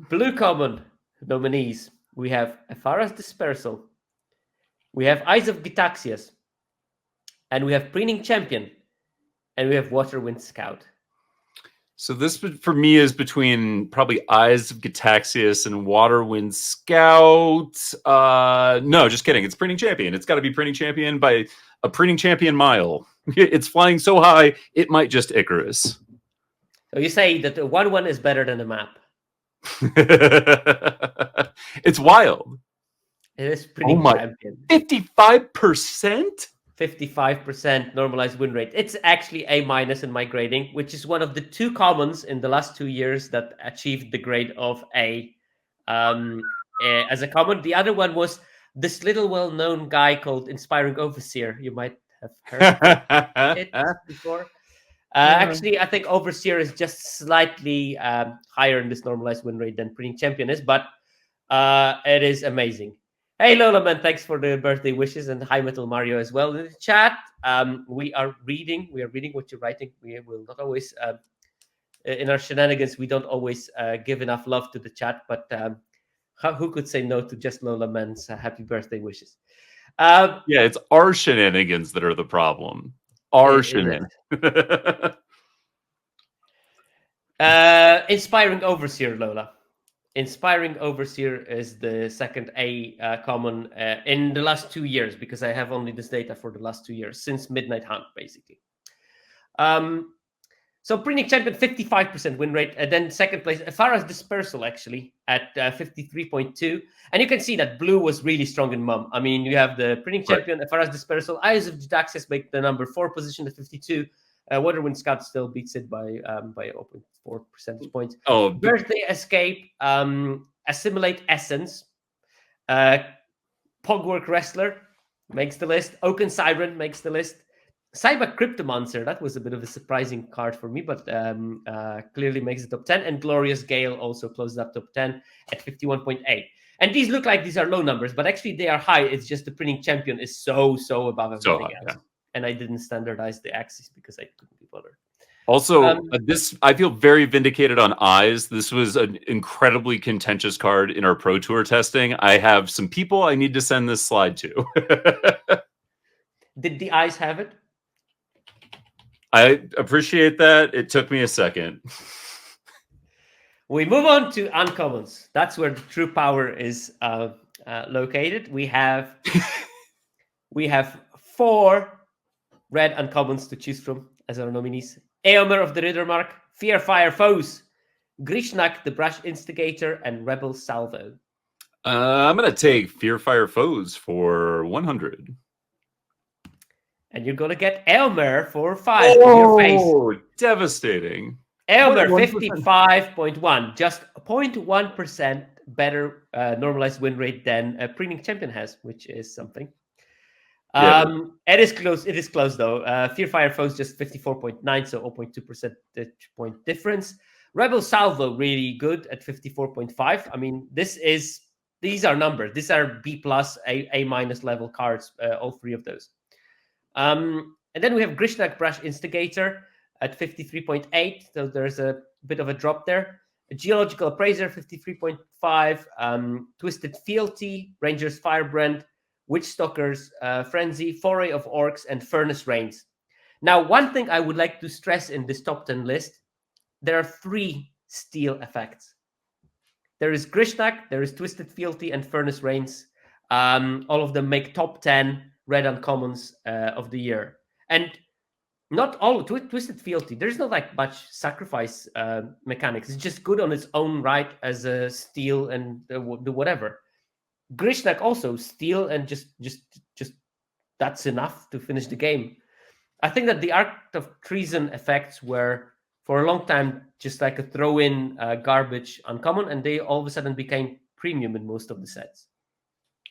blue common nominees. We have Aphara's Dispersal. We have Eyes of Gitaxias. And we have Preening Champion. And we have Waterwind Scout. So this, for me, is between probably Eyes of Gitaxias and Waterwind Scout. No, just kidding. It's Preening Champion. It's got to be Preening Champion by a Preening Champion mile. It's flying so high, it might just Icarus. So you say that the 1/1 is better than a map. It's wild. It is Preening Champion. 55%? 55% normalized win rate. It's actually A- in my grading, which is one of the 2 commons in the last 2 years that achieved the grade of A as a common. The other one was this little well-known guy called Inspiring Overseer. You might have heard it before. Actually, I think Overseer is just slightly higher in this normalized win rate than Preening Champion is, but it is amazing. Hey, Lola, man, thanks for the birthday wishes, and hi, Metal Mario, as well in the chat. We are reading what you're writing. We will not always, in our shenanigans, we don't always give enough love to the chat, but who could say no to just Lola Man's happy birthday wishes? Yeah, it's our shenanigans that are the problem. Our shenanigans. Inspiring Overseer, Lola. Inspiring Overseer is the second A common in the last 2 years, because I have only this data for the last 2 years, since Midnight Hunt, basically. So Preening Champion, 55% win rate. And then second place, Aphara's Dispersal, actually, at 53.2. And you can see that blue was really strong in MUM. I mean, you have the Preening Champion, Aphara's Dispersal, Eyes of Gitaxias make the number 4 position at 52. Waterwind Scout still beats it by 0.4 percentage points. Oh, Birthday Escape, Assimilate Essence, Pogwork Wrestler makes the list. Oaken Siren makes the list. Cyber Cryptomancer, that was a bit of a surprising card for me, but clearly makes the top 10. And Glorious Gale also closes up top 10 at 51.8. And these look like these are low numbers, but actually they are high. It's just the Preening Champion is so above everything else. Yeah. And I didn't standardize the axes because I couldn't be bothered. Also, this, I feel very vindicated on Eyes. This was an incredibly contentious card in our Pro Tour testing. I have some people I need to send this slide to. Did the Eyes have it? I appreciate that. It took me a second. We move on to uncommons. That's where the true power is located. We have 4 red uncommons to choose from as our nominees. Eomer of the Riddermark, Fear Fire Foes, Grishnak, the Brash Instigator, and Rebel Salvo. I'm going to take Fear Fire Foes for 100. And you're going to get Eomer for 5 in your face. Oh, devastating. Eomer, 55.1, just 0.1% better normalized win rate than a Preening Champion has, which is something. Yeah. It is close. It is close though. Fear Fire Foes just 54.9, so 0.2 percentage point difference. Rebel Salvo really good at 54.5. I mean, these are numbers. These are B plus, A minus level cards. All three of those. And then we have Grishnak Brash Instigator at 53.8. So there's a bit of a drop there. Geological Appraiser 53.5. Twisted Fealty, Rangers Firebrand, Witch Stalkers, Frenzy, Foray of Orcs, and Furnace Rains. Now, one thing I would like to stress in this top 10 list, there are 3 steel effects. There is Grishnak, there is Twisted Fealty, and Furnace Rains. All of them make top 10 red uncommons of the year. And not all Twisted Fealty, there's not like much sacrifice mechanics. It's just good on its own right as a steel and the whatever. Grishnak also steal and just that's enough to finish the game. I think that the Act of Treason effects were for a long time just like a throw-in garbage uncommon, and they all of a sudden became premium in most of the sets.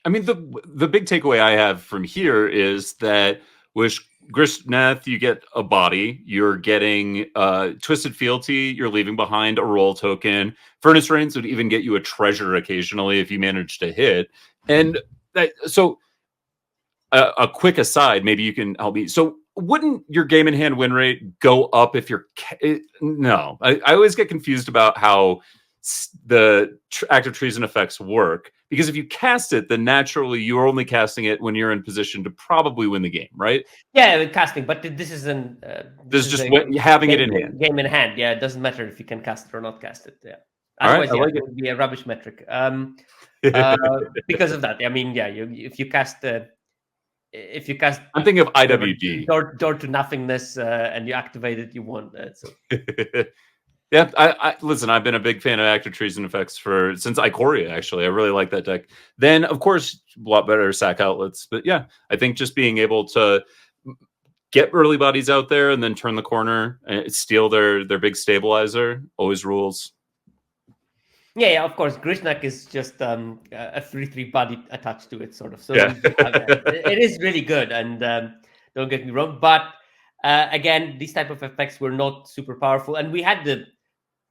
I mean, the big takeaway I have from here is that with Grishnath, you get a body. You're getting Twisted Fealty. You're leaving behind a roll token. Furnace Rains would even get you a treasure occasionally if you manage to hit. And so, a quick aside, maybe you can help me. So, wouldn't your game in hand win rate go up if you're? No, I always get confused about how the active treason effects work, because if you cast it, then naturally you're only casting it when you're in position to probably win the game, right? Yeah, casting, but this isn't. This is just having it in hand. Game in hand. Yeah, it doesn't matter if you can cast it or not cast it. Yeah. All Otherwise, right, it would be a rubbish metric. Because of that, I mean, yeah, if you cast, I'm thinking of IWD door to nothingness, and you activate it, you won. So. Yeah, I listen. I've been a big fan of active treason effects since Ikoria. Actually, I really like that deck. Then, of course, a lot better sack outlets. But yeah, I think just being able to get early bodies out there and then turn the corner and steal their big stabilizer always rules. Yeah, of course. Grishnak is just a 3/3 body attached to it, sort of. So yeah. It is really good, and don't get me wrong. But again, these type of effects were not super powerful, and we had the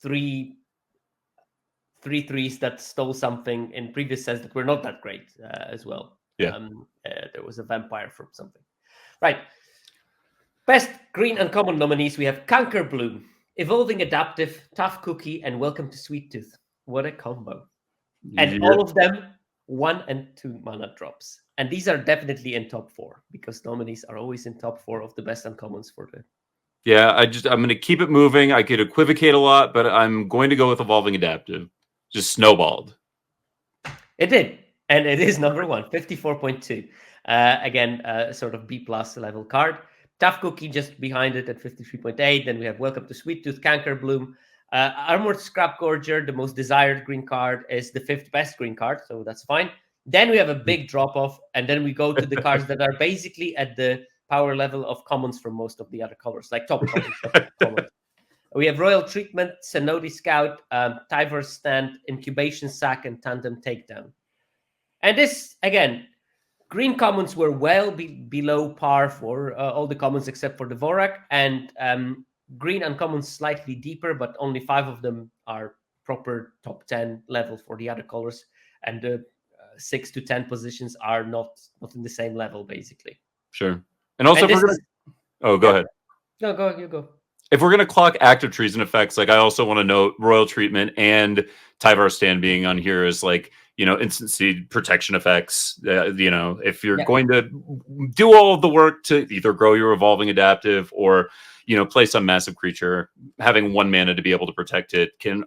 3/3s that stole something in previous sets that were not that great as well. Yeah, there was a vampire from something. Right. Best green uncommon nominees, we have Conquer Bloom, Evolving Adaptive, Tough Cookie, and Welcome to Sweet Tooth. What a combo. And all of them 1 and 2 mana drops. And these are definitely in top 4, because nominees are always in top 4 of the best uncommons for the... Yeah, I'm going to keep it moving. I could equivocate a lot, but I'm going to go with Evolving Adaptive. Just snowballed. It did. And it is number 1, 54.2. Again, sort of B plus level card. Tough Cookie just behind it at 53.8. Then we have Welcome to Sweet Tooth, Canker Bloom. Armored Scrap Gorger, the most desired green card, is the 5th best green card, so that's fine. Then we have a big drop-off, and then we go to the cards that are basically at the power level of commons for most of the other colors, like top commons. We have Royal Treatment, Cenodi Scout, Tyver Stand, Incubation Sack, and Tandem Takedown. And this, again, green commons were well below par for all the commons except for the Vorak, and green uncommons slightly deeper, but only 5 of them are proper top 10 level for the other colors, and the 6 to 10 positions are not in the same level, basically. Sure. And also, go ahead. No, you go. If we're going to clock active treason effects, like I also want to note Royal Treatment and Tyvar Stand being on here as like, instant seed protection effects. If you're going to do all of the work to either grow your Evolving Adaptive or, play some massive creature, having 1 mana to be able to protect it can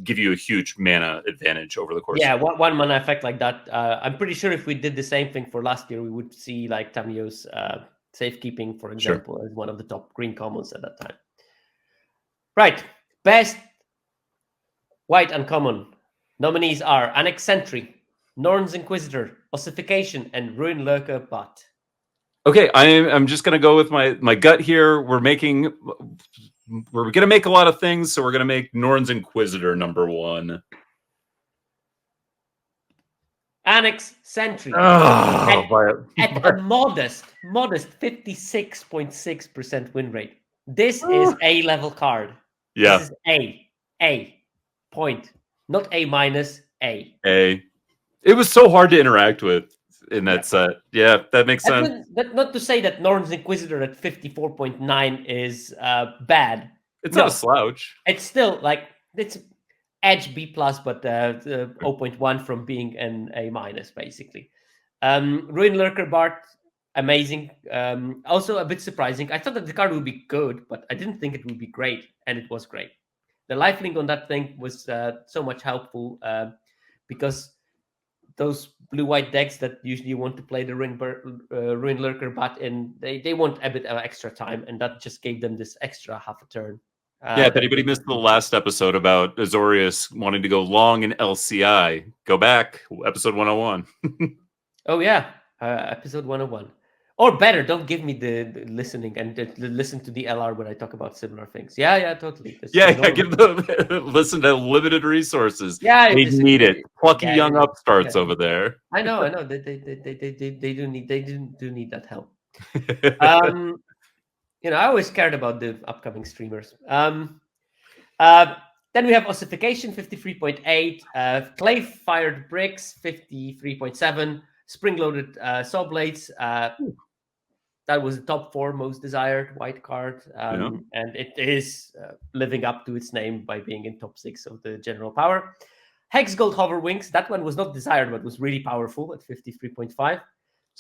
give you a huge mana advantage over the course. Yeah, one mana effect like that. I'm pretty sure if we did the same thing for last year, we would see like Tamiyo's Safekeeping, for example, as one of the top green commons at that time. Right. Best white uncommon nominees are Annex Sentry, Norn's Inquisitor, Ossification, and Ruin Lurker Butt. Okay, I'm just gonna go with my gut here. We're gonna make a lot of things, so we're gonna make Norn's Inquisitor number 1. Annex Sentry Oh, at a modest 56.6% win rate. This is A level card. This yeah. is A point, not A minus, A. It was so hard to interact with in Yeah. that set. Yeah, that makes sense. But not to say that Norn's Inquisitor at 54.9 is bad. It's not a No, slouch. it's still like it's edge B plus, but 0.1 from being an A minus, basically. Ruin Lurker Bart, amazing. Also a bit surprising. I thought that the card would be good, but I didn't think it would be great, and it was great. The lifelink on that thing was so much helpful because those blue-white decks that usually want to play the Ruin Lurker Bat in, they want a bit of extra time, and that just gave them this extra half a turn. Yeah, if anybody missed the last episode about Azorius wanting to go long in LCI, go back, episode 101. Oh yeah, episode 101. Or better, don't give me the listening and listen to the LR when I talk about similar things. Yeah, totally. Yeah, give them listen to limited resources. Yeah, they need it. Plucky young upstarts over there. I know. They do need that help. I always cared about the upcoming streamers. Then we have ossification 53.8, clay fired bricks 53.7, spring loaded saw blades. That was the top 4 most desired white card, and it is living up to its name by being in top 6 of the general power. Hex Gold Hover Wings, that one was not desired, but was really powerful at 53.5.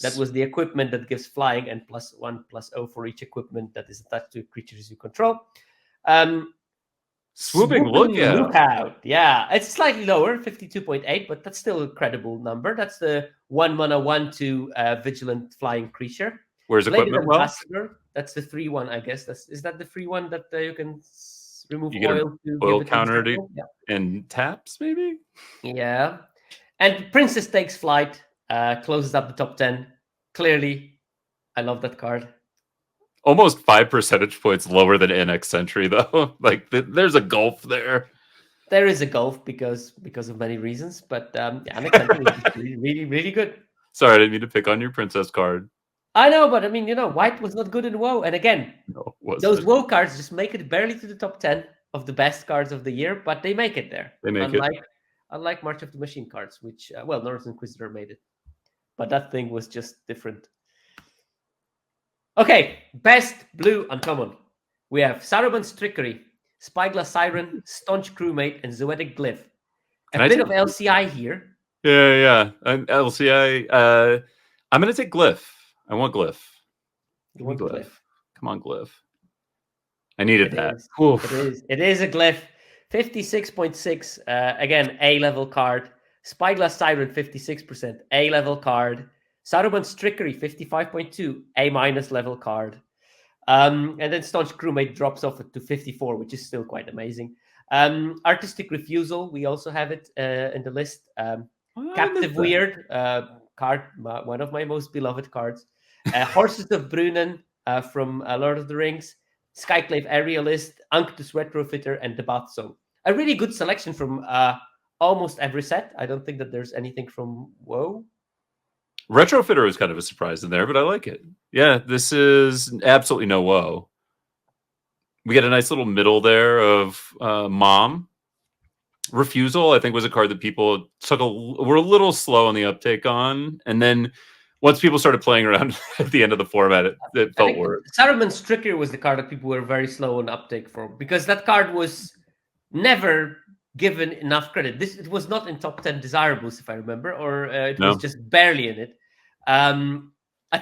That was the equipment that gives flying and +1/+0 for each equipment that is attached to creatures you control. Swooping Lookout. Yeah, it's slightly lower, 52.8, but that's still a credible number. That's the 1 mana 1/2 vigilant flying creature. Where's equipment? Ambassador, that's the 3/1, I guess. Is that the 3/1 that you can remove oil counter and taps, maybe? Yeah. And Princess Takes Flight closes up the top 10. Clearly, I love that card. Almost 5 percentage points lower than NX Sentry, though. Like, there's a gulf there. There is a gulf because of many reasons, but NX Sentry is really, really good. Sorry, I didn't mean to pick on your princess card. I know, but I mean, white was not good in WoW. And again, those WoW cards just make it barely to the top 10 of the best cards of the year, but they make it there. Unlike March of the Machine cards, which, Northern Inquisitor made it. But that thing was just different. Okay, best blue uncommon. We have Saruman's Trickery, Spyglass Siren, Staunch Crewmate, and Zoetic Glyph. A bit of LCI here. Yeah. And LCI. I'm going to take Glyph. I want Glyph. You want Glyph? Come on, Glyph. I needed that. It is a Glyph. 56.6. Again, A-level card. Spyglass Siren, 56%. A-level card. Saruman's Trickery, 55.2. A- level card. And then Staunch Crewmate drops off to 54, which is still quite amazing. Artistic Refusal, we also have it in the list. Captive Weird card, one of my most beloved cards. Horses of Brunnen from Lord of the Rings, Skyclave Aerialist, Unctus Retrofitter, and the Bath Zone. A really good selection from almost every set. I don't think that there's anything from WoW. Retrofitter was kind of a surprise in there, but I like it. Yeah, this is absolutely no WoW. We get a nice little middle there of Mom. Refusal, I think, was a card that people were a little slow on the uptake on, and then once people started playing around at the end of the format, it felt worse. Saruman's Trickery was the card that people were very slow on uptake for, because that card was never given enough credit. It was not in top 10 desirables, if I remember, or it was just barely in it.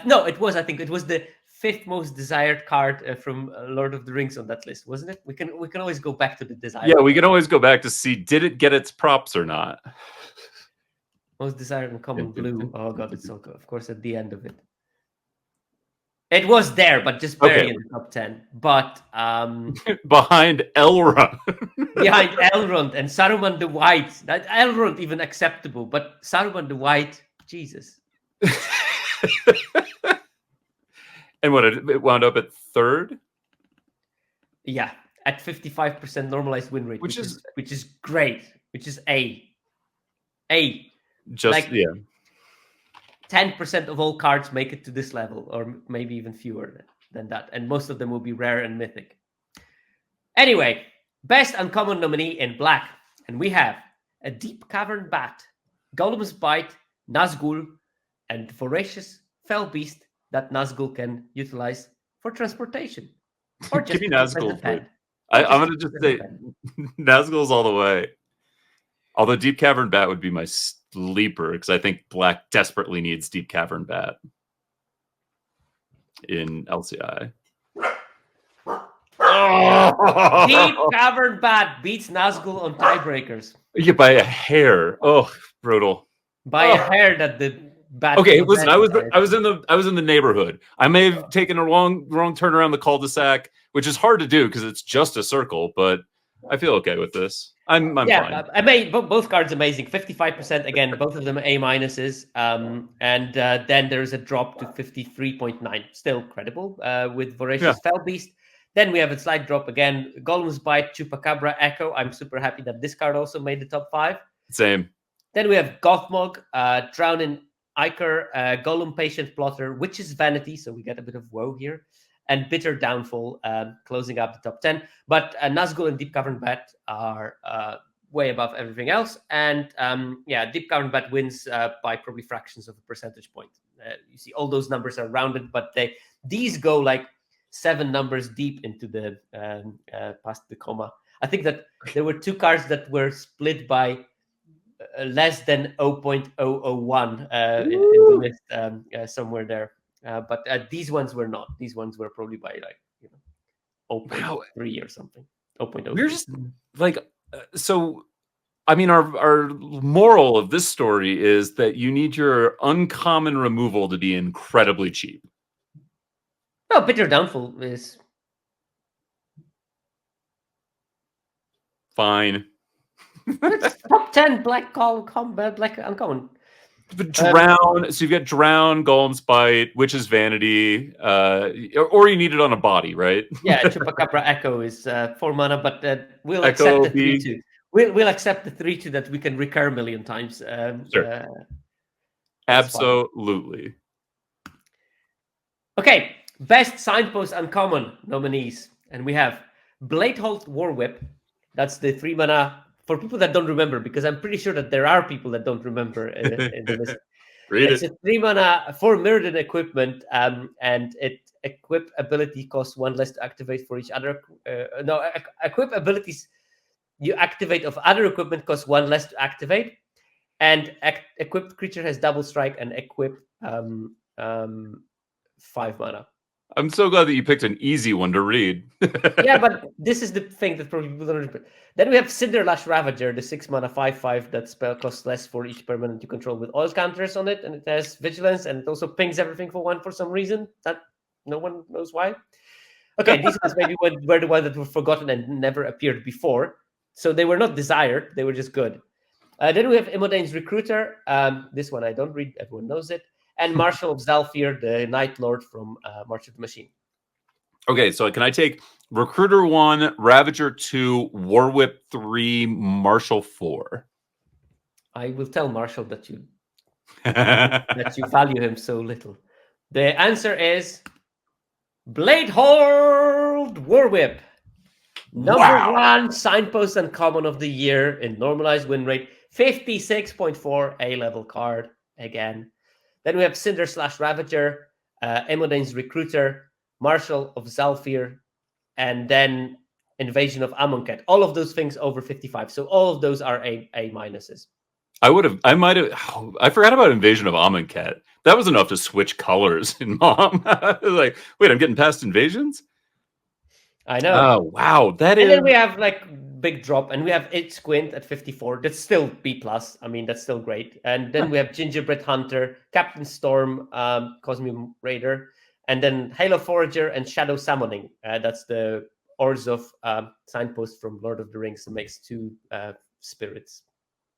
No, it was. I think it was the 5th most desired card from Lord of the Rings on that list, wasn't it? We can always go back to the desired. Yeah, we can always go back to see, did it get its props or not? Most desired uncommon blue. Oh god, it's so good. Of course, at the end of it, it was there, but just barely in the top 10. But behind Elrond, behind Elrond and Saruman the White. That Elrond even acceptable, but Saruman the White, Jesus. And what, it wound up at 3rd? Yeah, at 55% normalized win rate, which is great. Which is A. Just like, 10% of all cards make it to this level, or maybe even fewer than that. And most of them will be rare and mythic. Anyway, best uncommon nominee in black. And we have a Deep Cavern Bat, Golem's Bite, Nazgul, and Voracious Fell Beast that Nazgul can utilize for transportation. Or just Give me to keep as a Nazgul, pet. but Or I'm to going to keep just as a say pet. Nazgul's all the way. Although Deep Cavern Bat would be my sleeper because I think black desperately needs Deep Cavern Bat in LCI. Deep Cavern Bat beats Nazgul on tiebreakers. Yeah, by a hair. Oh, brutal. By a hair that the bat. Okay, listen, I was in in the neighborhood. I may have taken a wrong turn around the cul-de-sac, which is hard to do because it's just a circle, but I feel okay with this. I'm fine. I made both cards amazing. 55% again, both of them A minuses. And then there's a drop to 53.9, still credible with Voracious Fell Beast. Then we have a slight drop again. Golem's Bite, Chupacabra, Echo. I'm super happy that this card also made the top 5. Same. Then we have Gothmog, Drowning Iker, Golem Patient Plotter, Witch's Vanity. So we get a bit of woe here. And Bitter Downfall, closing up the top 10. But Nazgul and Deep Cavern Bat are way above everything else. And Deep Cavern Bat wins by probably fractions of a percentage point. You see all those numbers are rounded, but these go like 7 numbers deep into the past the comma. I think that there were 2 cards that were split by less than 0.001 in the list somewhere there. But these ones were not. These ones were probably by 0.3 or something. 0.03. We're just like so. I mean, our moral of this story is that you need your uncommon removal to be incredibly cheap. No, Bitter Downfall is fine. It's top 10 black black uncommon. But drown. So you've got drown, Golem's Bite, Witch's Vanity, or you need it on a body, right? Yeah, Chupacabra Echo is 4 mana, but we'll accept the 3/2. We'll accept the 3/2 that we can recur a million times. Sure. Absolutely. Okay, best signpost uncommon nominees, and we have Bladeholt War Whip. That's the 3 mana. For people that don't remember, because I'm pretty sure that there are people that don't remember in the list. It's a 3 mana for Mirrodin equipment, and it equip ability costs 1 less to activate for each other. Equip abilities you activate of other equipment costs 1 less to activate, and equipped creature has double strike and equip 5 mana. I'm so glad that you picked an easy one to read. Yeah, but this is the thing that probably people don't remember. Then we have Cinderlash Ravager, the 6 mana 5/5 that spell costs less for each permanent you control with oil counters on it, and it has vigilance, and it also pings everything for 1 for some reason that no one knows why. Okay, these ones maybe were the ones that were forgotten and never appeared before, so they were not desired; they were just good. Then we have Imodane's Recruiter. This one I don't read; everyone knows it. And Marshal of Zalfir, the Night Lord from March of the Machine. Okay, so can I take Recruiter 1, Ravager 2, War Whip 3, Marshal 4? I will tell Marshal that you value him so little. The answer is Bladehold War Whip. Number 1 signpost uncommon of the year in normalized win rate, 56.4 A-level card again. Then we have Cinder/Ravager, Imodane's Recruiter, Marshal of Zalfir, and then Invasion of Amonkhet. All of those things over 55. So all of those are A minuses. I forgot about Invasion of Amonkhet. That was enough to switch colors in Mom. Like, wait, I'm getting past invasions? I know. Oh, wow. And then we have big drop, and we have It Squint at 54. That's still B+. I mean, that's still great. And then we have Gingerbread Hunter, Captain Storm, Cosmium Raider, and then Halo Forager and Shadow Summoning. That's the Orzhov signpost from Lord of the Rings that makes 2 spirits.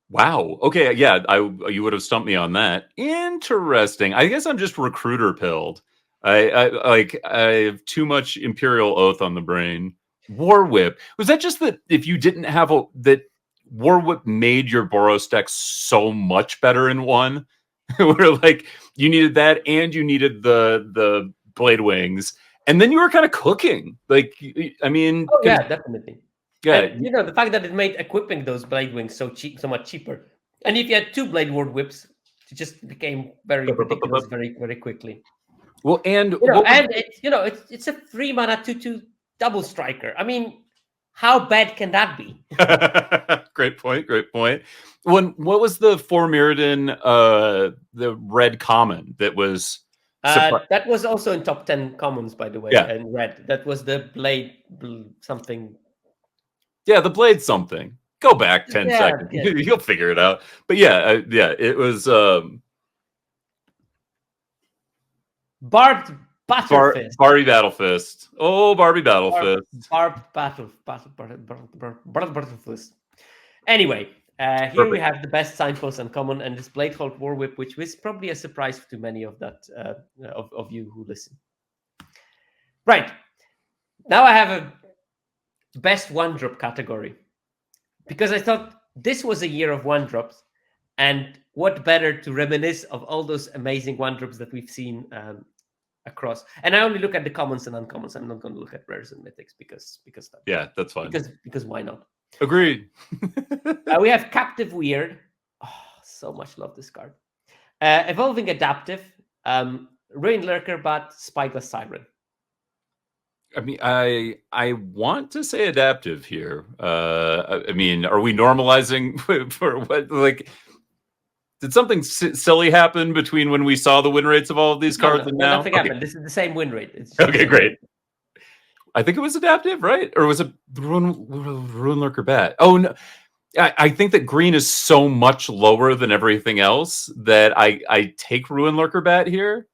Wow. Okay. Yeah, you would have stumped me on that. Interesting. I guess I'm just recruiter pilled. I have too much Imperial Oath on the brain. War Whip. Was that just that if you didn't have that War Whip made your Boros deck so much better in 1 where like you needed that and you needed the blade wings, and then you were kind of cooking. Like, I mean, Oh yeah, definitely. yeah, And the fact that it made equipping those blade wings so cheap, so much cheaper. And if you had 2 blade ward whips, it just became very ridiculous very, very quickly. well, and And it's a 3 mana 2/2 double striker. I mean, how bad can that be? great point. What was the 4 Mirrodin, the red common that was That was also in top 10 commons, by the way, Yeah. and red. That was the blade something. Yeah, the blade something. Go back 10 Yeah, seconds. yeah. You'll figure it out. But yeah, it was Barbed battle fist. Barbie Battle Fist. Oh, Barbie Battle Fist. Barbed battle fist. Anyway, here we have the best signpost uncommon and this Bladehold War Whip, which was probably a surprise to many of of you who listen. Right. Now I have a best 1-drop category because I thought this was a year of 1-drops, and what better to reminisce of all those amazing 1-drops that we've seen across. And I only look at the commons and uncommons. I'm not going to look at rares and mythics because yeah, that's fine. Because why not? Agreed. We have Captive Weird. Oh, so much love this card. Evolving Adaptive, Ruin Lurker, but Spyglass Siren. I mean, I want to say adaptive here. I mean, are we normalizing for what? Like, did something silly happen between when we saw the win rates of all of these cards and now? Nothing happened. This is the same win rate. Okay, great. I think it was adaptive, right? Or was it Ruin Lurker Bat? Oh no. I think that green is so much lower than everything else that I take Ruin Lurker Bat here.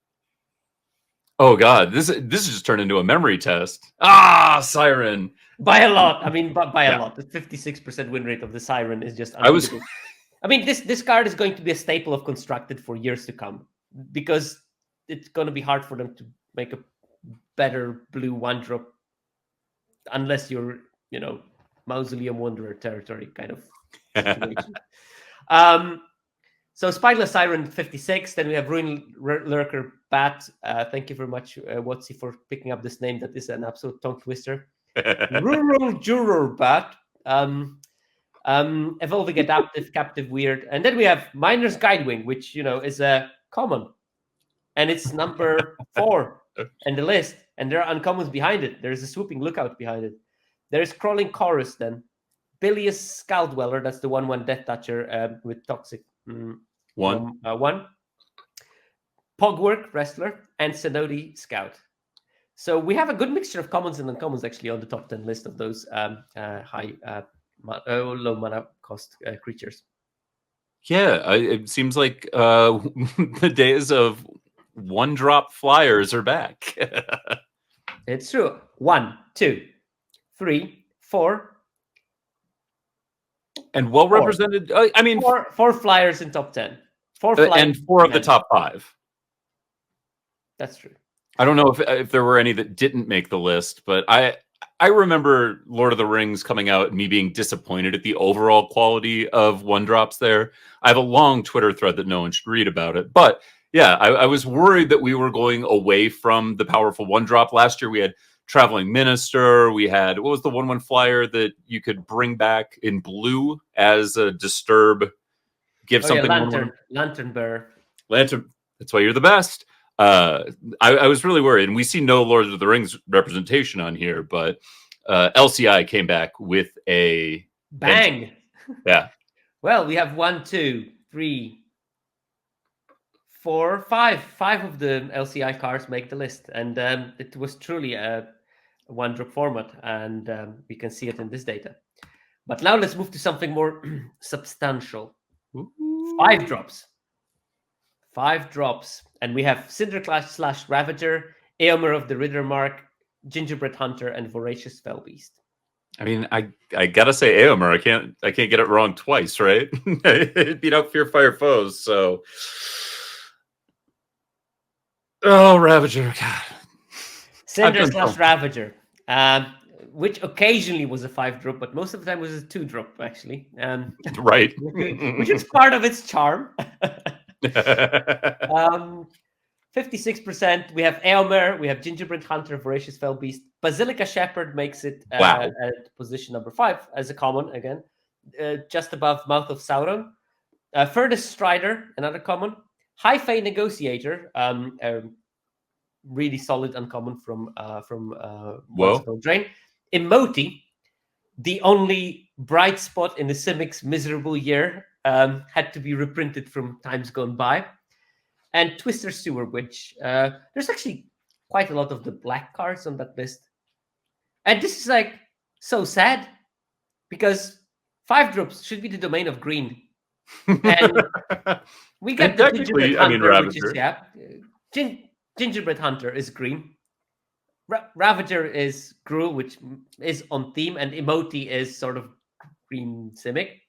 Oh god, this is just turned into a memory test. Siren. By a lot. I mean, by a lot. The 56% win rate of the Siren is just unbelievable. I mean, this card is going to be a staple of Constructed for years to come because it's going to be hard for them to make a better blue 1-drop unless you're, Mausoleum Wanderer territory kind of situation. So Spyglass Siren 56, then we have Ruin Lurker Bat. Thank you very much, Watsy, for picking up this name that is an absolute tongue twister. Rural Juror Bat. Evolving Adaptive, Captive Weird. And then we have Miner's Guidewing, which, is a common. And it's number 4 in the list. And there are uncommons behind it. There's a Swooping Lookout behind it. There's Crawling Chorus then. Bilious Skull Dweller, that's the 1/1 Death Toucher with Toxic. 1. Pogwork Wrestler and Senodi Scout. So we have a good mixture of commons and uncommons actually on the top 10 list of those low mana cost creatures. Yeah, it seems like the days of 1-drop flyers are back. It's true. 1, 2, 3, 4. And well represented. I mean, four flyers in top 10. 4 flyers and 4 of the top 5. That's true. I don't know if there were any that didn't make the list, but I remember Lord of the Rings coming out and me being disappointed at the overall quality of 1-drops there. I have a long Twitter thread that no one should read about it. But yeah, I was worried that we were going away from the powerful 1-drop. Last year we had Traveling Minister. We had, what was the 1/1 flyer that you could bring back in blue as a disturb? Give something. Yeah, Lantern Bearer. Lantern. That's why you're the best. I was really worried, and we see no Lord of the Rings representation on here, but LCI came back with a bang. Yeah. Well, we have 1, 2, 3, 4, 5. 5 of the LCI cards make the list, and it was truly a 1-drop format, and we can see it in this data. But now let's move to something more substantial. Ooh. 5 drops. 5 drops, and we have Cinderclash / Ravager, Eomer of the Riddermark, Gingerbread Hunter, and Voracious Fellbeast. I mean, I gotta say Eomer. I can't get it wrong twice, right? It beat out Fearfire Foes, so. Oh, Ravager, God. Cinder / Ravager, which occasionally was a 5-drop, but most of the time was a 2-drop, actually. Right. Which is part of its charm. Um, 56%. We have Aylmer, we have Gingerbread Hunter, Voracious Fell Beast. Basilica Shepherd makes it Wow. at position number 5 as a common again, just above Mouth of Sauron. Furnace Strider, another common. High Fae Negotiator, really solid uncommon from Whoa. Once Drain. Emoti, the only bright spot in the Simic's miserable year, had to be reprinted from times gone by. And Twister Sewer Witch. There's actually quite a lot of the black cards on that list. And this is like so sad because 5-drops should be the domain of green. And we get And the technically, Gingerbread I mean, Hunter, which is, Ravager. yeah. Gingerbread Hunter is green. Ravager is Gruul, which is on theme, and Emoti is sort of green Simic.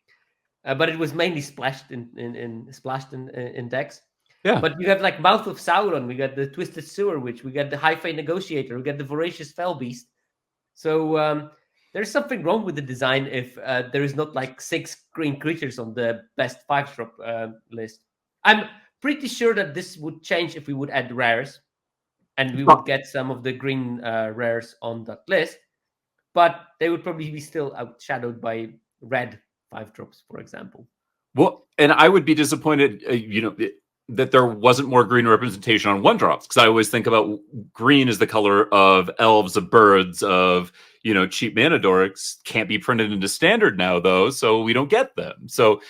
But it was mainly splashed in decks. Yeah. But you have like Mouth of Sauron, we got the Twisted Sewer Witch, we got the High Fae Negotiator, we got the Voracious Fell Beast. So there's something wrong with the design if there is not like 6 green creatures on the best 5-drop list. I'm pretty sure that this would change if we would add rares, and we would get some of the green rares on that list, but they would probably be still outshadowed by red 5-drops, for example. Well, and I would be disappointed, that there wasn't more green representation on 1-drops, because I always think about green as the color of elves, of birds, of cheap mana dorks. Can't be printed into standard now, though, so we don't get them. So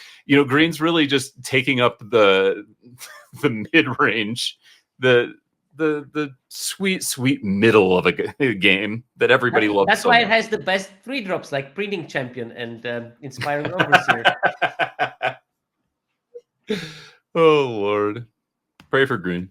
green's really just taking up the mid range, the sweet middle of a game that everybody loves. That's so why much. it has the best 3-drops like Breeding Champion and Inspiring Overseer. Oh Lord, pray for green.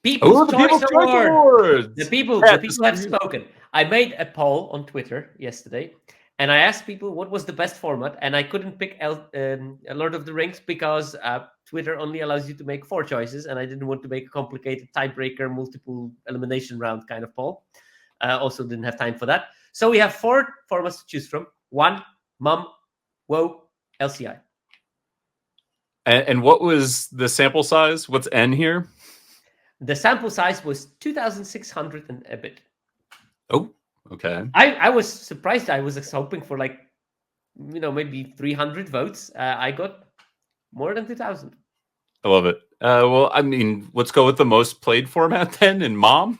People's the Choice People's Award. Awards. The people have spoken. I made a poll on Twitter yesterday, and I asked people what was the best format, and I couldn't pick Lord of the Rings because Twitter only allows you to make 4 choices, and I didn't want to make a complicated tiebreaker, multiple elimination round kind of poll. Also didn't have time for that. So we have 4 formats to choose from. 1, Mum, WoW, LCI. And what was the sample size? What's N here? The sample size was 2,600 and a bit. Oh, okay. I was surprised. I was hoping for like, maybe 300 votes. I got more than 2,000. I love it. Well, I mean, let's go with the most played format then in Mom.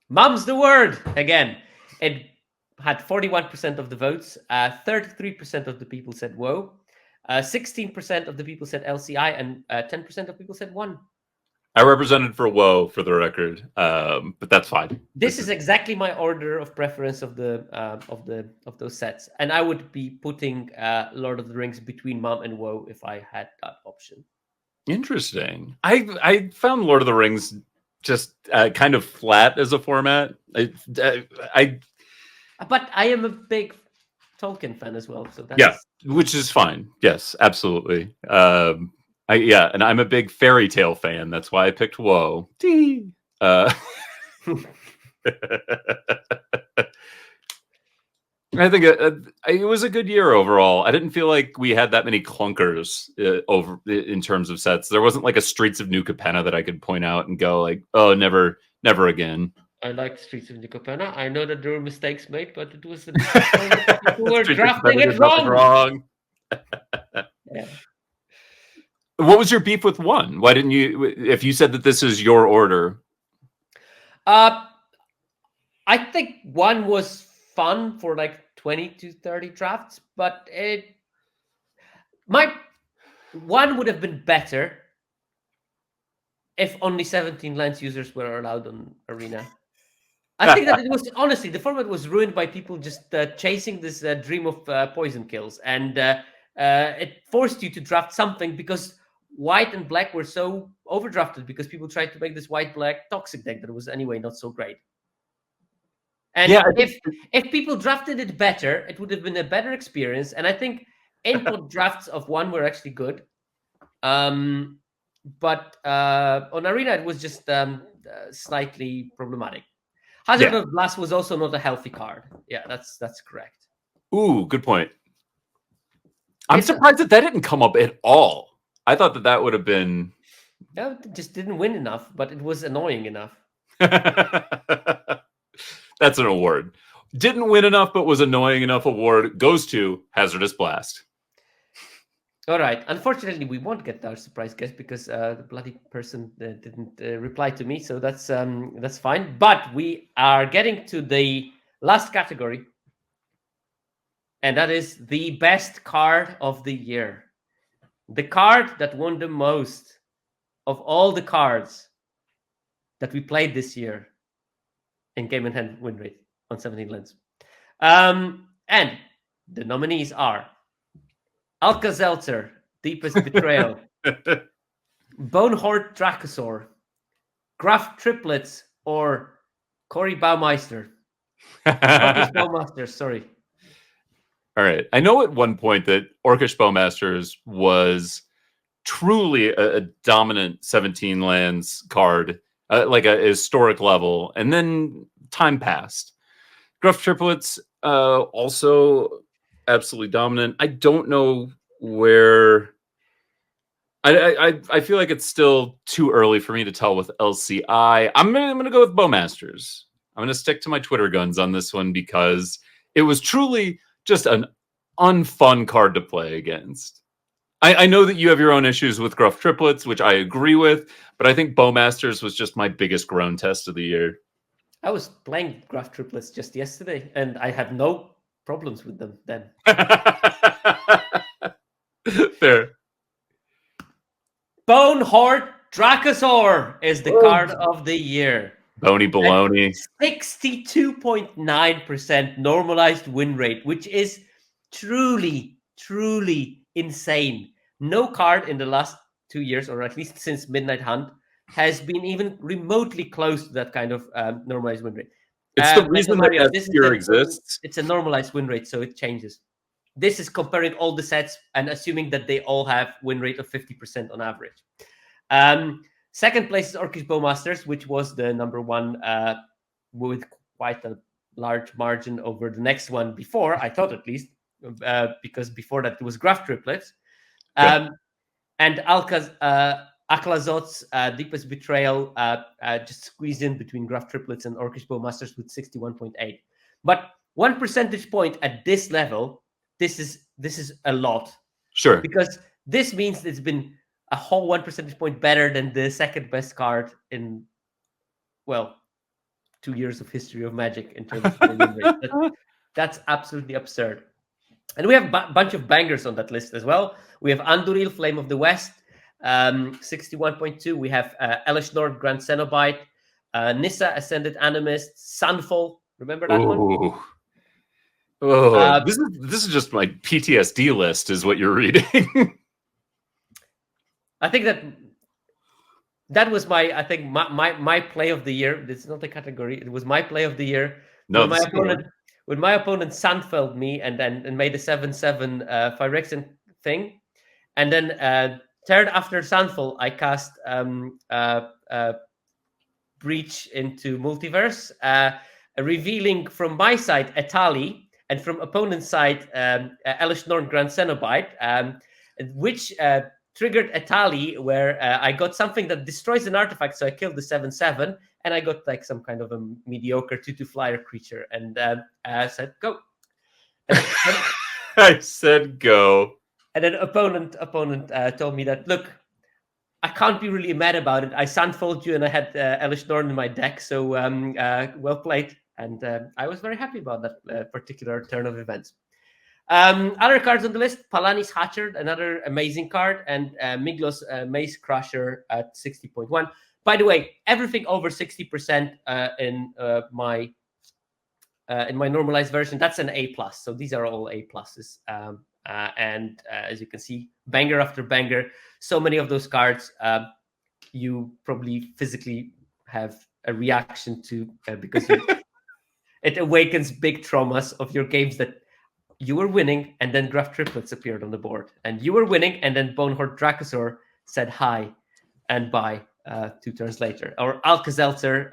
Mom's the word again. It had 41% of the votes. 33% of the people said WoW. 16% of the people said LCI, and 10% of people said 1. I represented for WoW, for the record, but that's fine. This is exactly my order of preference of those sets, and I would be putting Lord of the Rings between Mom and WoW if I had that option. Interesting. I found Lord of the Rings just kind of flat as a format. But I am a big Tolkien fan as well, so that's... Yeah, which is fine. Yes, absolutely. And I'm a big fairy tale fan. That's why I picked WoW. I think it was a good year overall. I didn't feel like we had that many clunkers over in terms of sets. There wasn't like a Streets of New Capenna that I could point out and go like, oh, never again. I like Streets of New Capenna. I know that there were mistakes made, but it was people were drafting it wrong. Yeah. What was your beef with 1? Why didn't you? If you said that this is your order, I think 1 was fun for like 20 to 30 drafts, but my 1 would have been better if only 17 Lance users were allowed on Arena. I think that it was, honestly, the format was ruined by people just chasing this dream of poison kills, and it forced you to draft something because white and black were so overdrafted because people tried to make this white-black toxic deck that was anyway not so great. And if people drafted it better, it would have been a better experience. And I think input drafts of 1 were actually good. But on Arena, it was just slightly problematic. Hazard of Blast was also not a healthy card. Yeah, that's correct. Ooh, good point. I'm surprised that didn't come up at all. I thought that that would have been. No, it just didn't win enough, but it was annoying enough. That's an award. Didn't win enough, but was annoying enough award goes to Hazardous Blast. All right. Unfortunately, we won't get our surprise guest because the bloody person didn't reply to me. So that's fine. But we are getting to the last category, and that is the best card of the year. The card that won the most of all the cards that we played this year in game and hand win rate on 17 lens. And the nominees are Alka-Seltzer, Deepest Betrayal, Bonehort Dracosaur, Graf Triplets, or Cory Baumeister. Orcish Baumeister, sorry. All right. I know at one point that Orcish Bowmasters was truly a dominant 17 lands card, like a historic level, and then time passed. Gruff Triplets, also absolutely dominant. I don't know where. I feel like it's still too early for me to tell with LCI. I'm gonna go with Bowmasters. I'm gonna stick to my Twitter guns on this one because it was truly just an unfun card to play against. I know that you have your own issues with Gruff Triplets, which I agree with, but I think Bowmasters was just my biggest groan test of the year. I was playing Graf Triplets just yesterday, and I had no problems with them then. Fair. Bonehort Dracosaur is the card of the year. Bony baloney. 62.9% normalized win rate, which is truly, truly insane. No card in the last 2 years, or at least since Midnight Hunt, has been even remotely close to that kind of normalized win rate. It's the reason Mario, that this tier exists. It's a normalized win rate, so it changes. This is comparing all the sets and assuming that they all have win rate of 50% on average. Second place is Orcish Bowmasters, which was the number one with quite a large margin over the next one before, I thought at least, because before that it was Graf Triplets. And Aklazot's Deepest Betrayal just squeezed in between Graf Triplets and Orcish Bowmasters with 61.8. But 1 percentage point at this level, this is a lot. Sure. Because this means it's been a whole 1 percentage point better than the second best card in, 2 years of history of Magic in terms of win rate. That's absolutely absurd. And we have a bunch of bangers on that list as well. We have Anduril, Flame of the West, 61.2. We have Elish Nord, Grand Cenobite, Nissa, Ascended Animist, Sunfall. Remember that one? Oh, this is just my PTSD list, is what you're reading. I think that was my play of the year. It's not a category. It was my play of the year. No, when my opponent Sandfelled me and made a 7/7 Phyrexian thing, and then turn after Sandfall, I cast Breach into Multiverse, revealing from my side Etali, and from opponent's side Elish Norn Grand Cenobite, which triggered Etali, where I got something that destroys an artifact, so I killed the 7/7, and I got like some kind of a mediocre 2/2 flyer creature, and I said go. I said go. And then opponent told me that, look, I can't be really mad about it. I Sandfold you, and I had Elish Norn in my deck, so well played. And I was very happy about that particular turn of events. Other cards on the list: Palani's Hatcher, another amazing card, and Miglos Maze Crusher at 60.1. By the way, everything over 60% in my normalized version, that's an A+. So these are all A+. And as you can see, banger after banger. So many of those cards you probably physically have a reaction to because it awakens big traumas of your games that you were winning, and then Graf Triplets appeared on the board, and you were winning, and then Bonehort Dracosaur said hi and bye 2 turns later. Or Alka-Seltzer,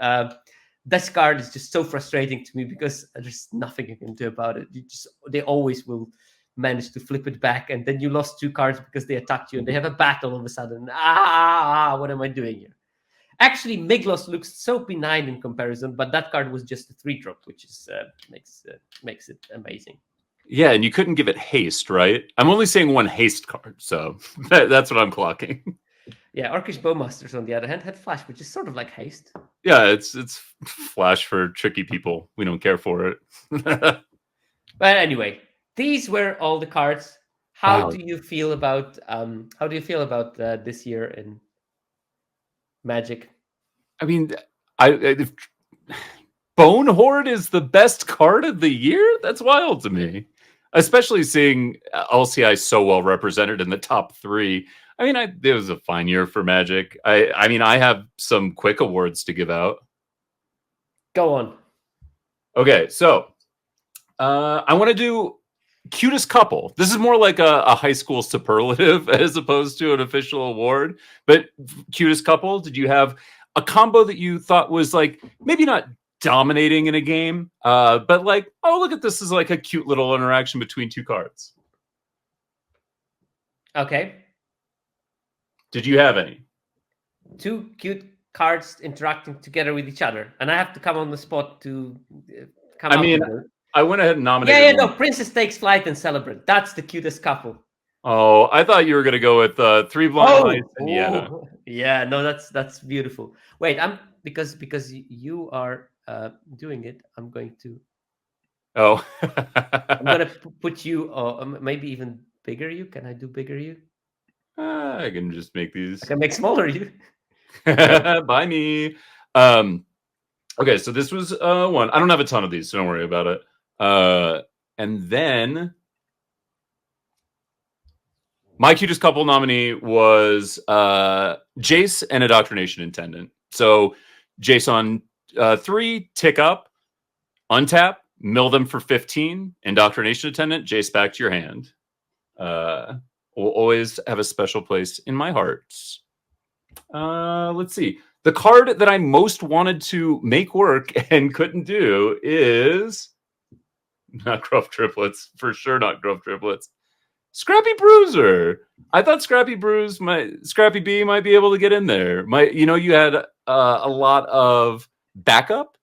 this card is just so frustrating to me because there's nothing you can do about it. They always will manage to flip it back, and then you lost 2 cards because they attacked you, and they have a battle all of a sudden. What am I doing here? Actually, Miglos looks so benign in comparison, but that card was just a 3-drop, which is makes it amazing. Yeah, and you couldn't give it haste, right? I'm only seeing 1 haste card, so that's what I'm clocking. Yeah, Orcish Bowmasters, on the other hand, had flash, which is sort of like haste. Yeah, it's flash for tricky people. We don't care for it. But anyway, these were all the cards. How Wow. do you feel about this year in Magic? I mean, if Bone Horde is the best card of the year? That's wild to me. Especially seeing LCI so well represented in the top 3. I mean, it was a fine year for Magic. I mean, I have some quick awards to give out. Go on. Okay, so I want to do cutest couple. This is more like a high school superlative as opposed to an official award. But cutest couple, did you have a combo that you thought was like maybe not dominating in a game, but like, oh, look at this is like a cute little interaction between 2 cards? Okay. Did you have any? 2 cute cards interacting together with each other, and I have to come on the spot to come I up mean, with it. I went ahead and nominated. Yeah, no, Princess Takes Flight and Celebrant. That's the cutest couple. Oh, I thought you were gonna go with 3 Blind Mice and yeah. Yeah, no, that's beautiful. Wait, because you are doing it. I'm going to. Oh, I'm gonna put you, maybe even bigger. You can I do bigger? You? I can just make these. I can make smaller. You. By me. Okay, so this was 1. I don't have a ton of these, so don't worry about it. And then my cutest couple nominee was Jace and Indoctrination Intendant. So Jace on 3, tick up, untap, mill them for 15. Indoctrination Attendant, Jace back to your hand. Will always have a special place in my heart. Let's see. The card that I most wanted to make work and couldn't do is not Gruff Triplets. For sure not Gruff Triplets. Scrappy Bruiser. I thought Scrappy B might be able to get in there. You had a lot of backup.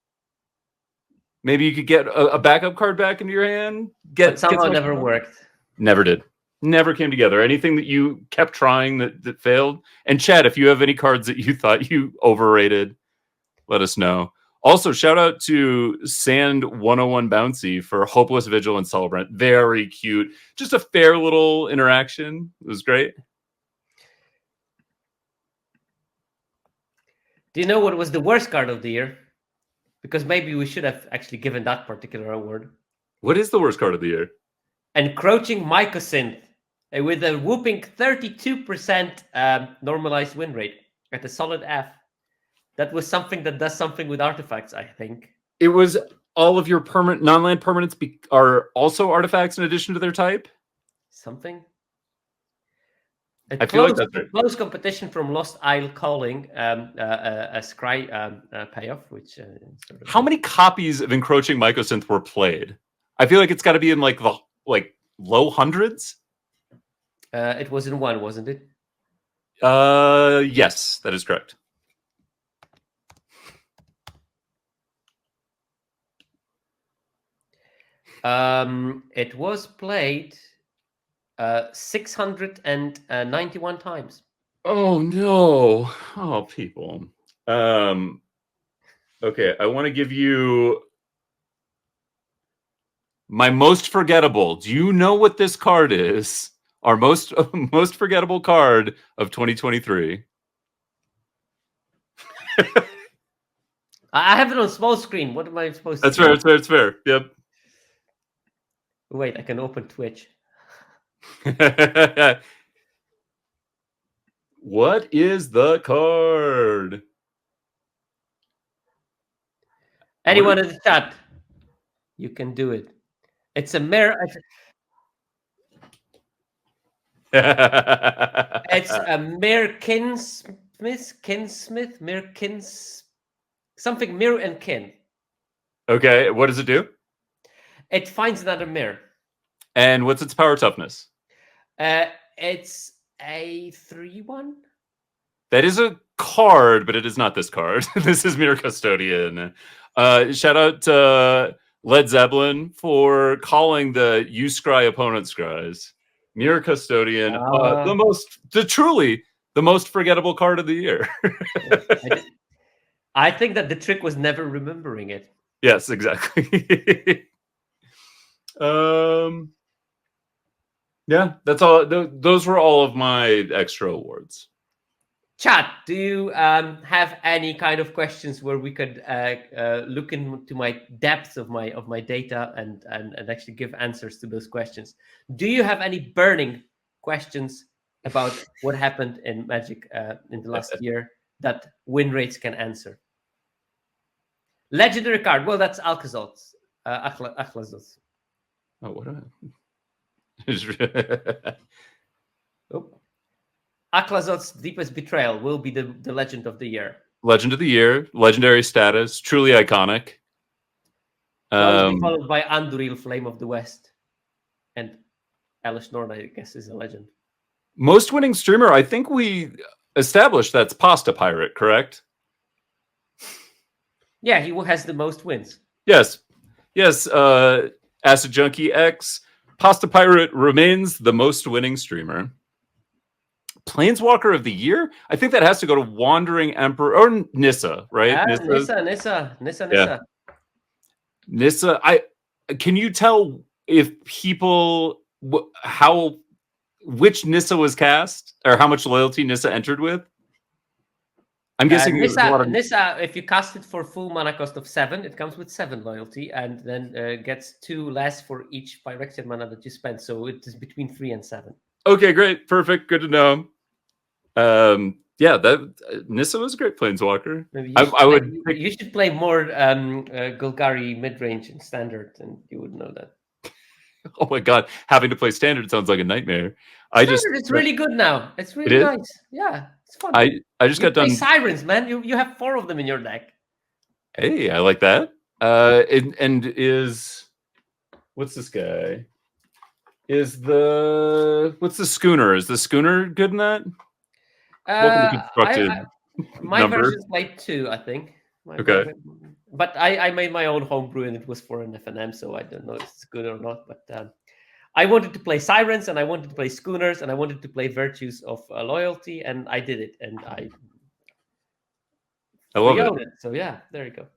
Maybe you could get a backup card back into your hand. But somehow never worked. Never did. Never came together. Anything that you kept trying that failed. And Chad, if you have any cards that you thought you overrated, let us know. Also, shout out to Sand 101 Bouncy for Hopeless Vigil and Celebrant. Very cute. Just a fair little interaction. It was great. Do you know what was the worst card of the year? Because maybe we should have actually given that particular award. What is the worst card of the year? Encroaching Mycosynth with a whooping 32% normalized win rate at a solid F. That was something that does something with artifacts, I think. It was all of your non-land permanents are also artifacts in addition to their type? Something? I feel like that's right. Close competition from Lost Isle Calling, a Scry payoff, which... How many copies of Encroaching Mycosynth were played? I feel like it's got to be in like the low hundreds. It was in 1, wasn't it? Yes, that is correct. It was played 691 times. Oh no! Oh, people. Okay, I want to give you my most forgettable. Do you know what this card is? Our most forgettable card of 2023. I have it on small screen. What am I supposed to That's do? fair. It's fair. Yep. Wait, I can open Twitch. What is the card? Anyone in the chat, you can do it. It's a mirror. It's a something mirror and kin. Okay, what does it do? It finds another mirror. And what's its power toughness? It's a 3/1. That is a card, but it is not this card. This is Mirror Custodian. Shout out to Led Zeppelin for calling the "You Scry Opponent Scries." Mirror Custodian, truly the most forgettable card of the year. I think that the trick was never remembering it. Yes, exactly. Yeah, that's all. Those were all of my extra awards. Chat, do you have any kind of questions where we could look into my depth of my data and actually give answers to those questions? Do you have any burning questions about what happened in Magic in the last year that win rates can answer? Legendary card. Well, that's Alcazot's. Achlazot's. Oh, what? Oh. Achlazot's Deepest Betrayal will be the legend of the year. Legend of the year, legendary status, truly iconic. Followed by Anduril, Flame of the West, and Alice Norn, I guess, is a legend. Most winning streamer, I think we established that's Pasta Pirate, correct? Yeah, he has the most wins. Yes. Acid Junkie X, Pasta Pirate remains the most winning streamer. Planeswalker of the year? I think that has to go to Wandering Emperor or Nissa, right? Nissa. Yeah. Nissa. Can you tell if people which Nissa was cast or how much loyalty Nissa entered with? I'm guessing Nissa, if you cast it for full mana cost of 7, it comes with 7 loyalty, and then gets 2 less for each Phyrexian mana that you spend. So it is between 3 and 7. Okay, great, perfect, good to know. Yeah, that Nissa was a great planeswalker. Maybe you should play more Golgari mid-range and standard, and you would know that. Oh my god, having to play standard sounds like a nightmare. It's really good now. It's really nice. Yeah, it's fun. I just got done. Sirens, man. You have 4 of them in your deck. Hey, I like that. And is what's this guy? What's the Schooner? Is the Schooner good in that? My version played 2, I think. Okay. But I made my own homebrew and it was for an FNM, so I don't know if it's good or not. But I wanted to play Sirens and I wanted to play Schooners and I wanted to play Virtues of Loyalty, and I did it. And I love it. So yeah, there you go.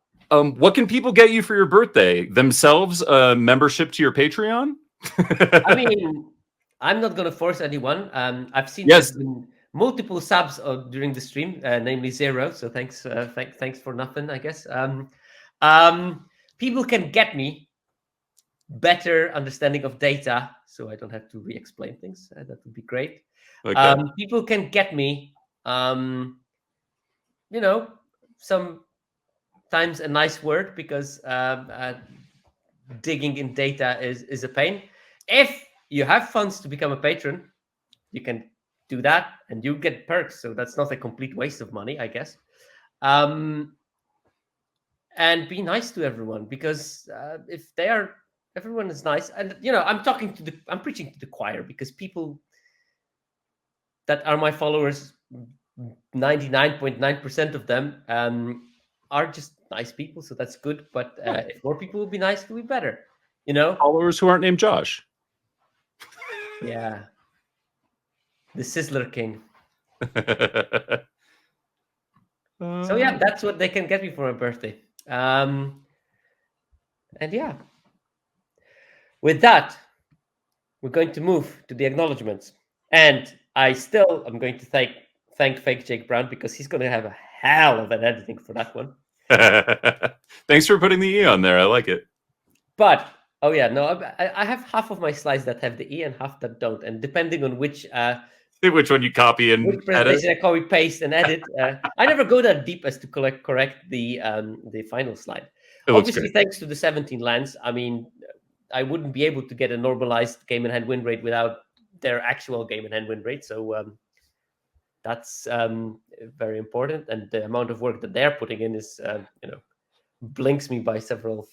What can people get you for your birthday? Themselves a membership to your Patreon? I mean, I'm not going to force anyone. I've seen there's been multiple subs during the stream, namely 0. So thanks for nothing, I guess. People can get me better understanding of data, so I don't have to re-explain things. That would be great. Okay. People can get me, sometimes a nice word, because digging in data is a pain. If you have funds to become a patron, you can do that and you get perks, so that's not a complete waste of money, I guess. And be nice to everyone, because if everyone is nice, and I'm preaching to the choir, because people that are my followers, 99.9% of them are just nice people, so that's good. But if more people will be nice, it will be better. Followers who aren't named Josh. Yeah. The Sizzler King. So yeah, that's what they can get me for my birthday. And yeah. With that, we're going to move to the acknowledgements. And I'm going to thank Fake Jake Brown, because he's going to have a hell of an editing for that one. Thanks for putting the E on there. I like it. But I have half of my slides that have the E and half that don't, and depending on which one you copy and which presentation I copy, paste, and edit, I never go that deep as to correct the final slide. Obviously, thanks to the 17 lands, I mean, I wouldn't be able to get a normalized game in hand win rate without their actual game in hand win rate. So that's very important, and the amount of work that they're putting in is blinks me by several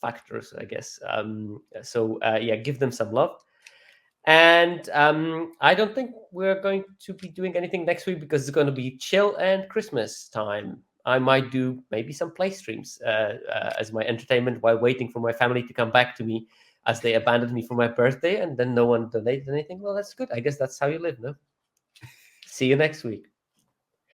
factors, I guess. So yeah, give them some love. And I don't think we're going to be doing anything next week because it's going to be chill and Christmas time. I might do maybe some play streams as my entertainment while waiting for my family to come back to me, as they abandoned me for my birthday and then no one donated anything. Well, that's good. I guess that's how you live, no? See you next week.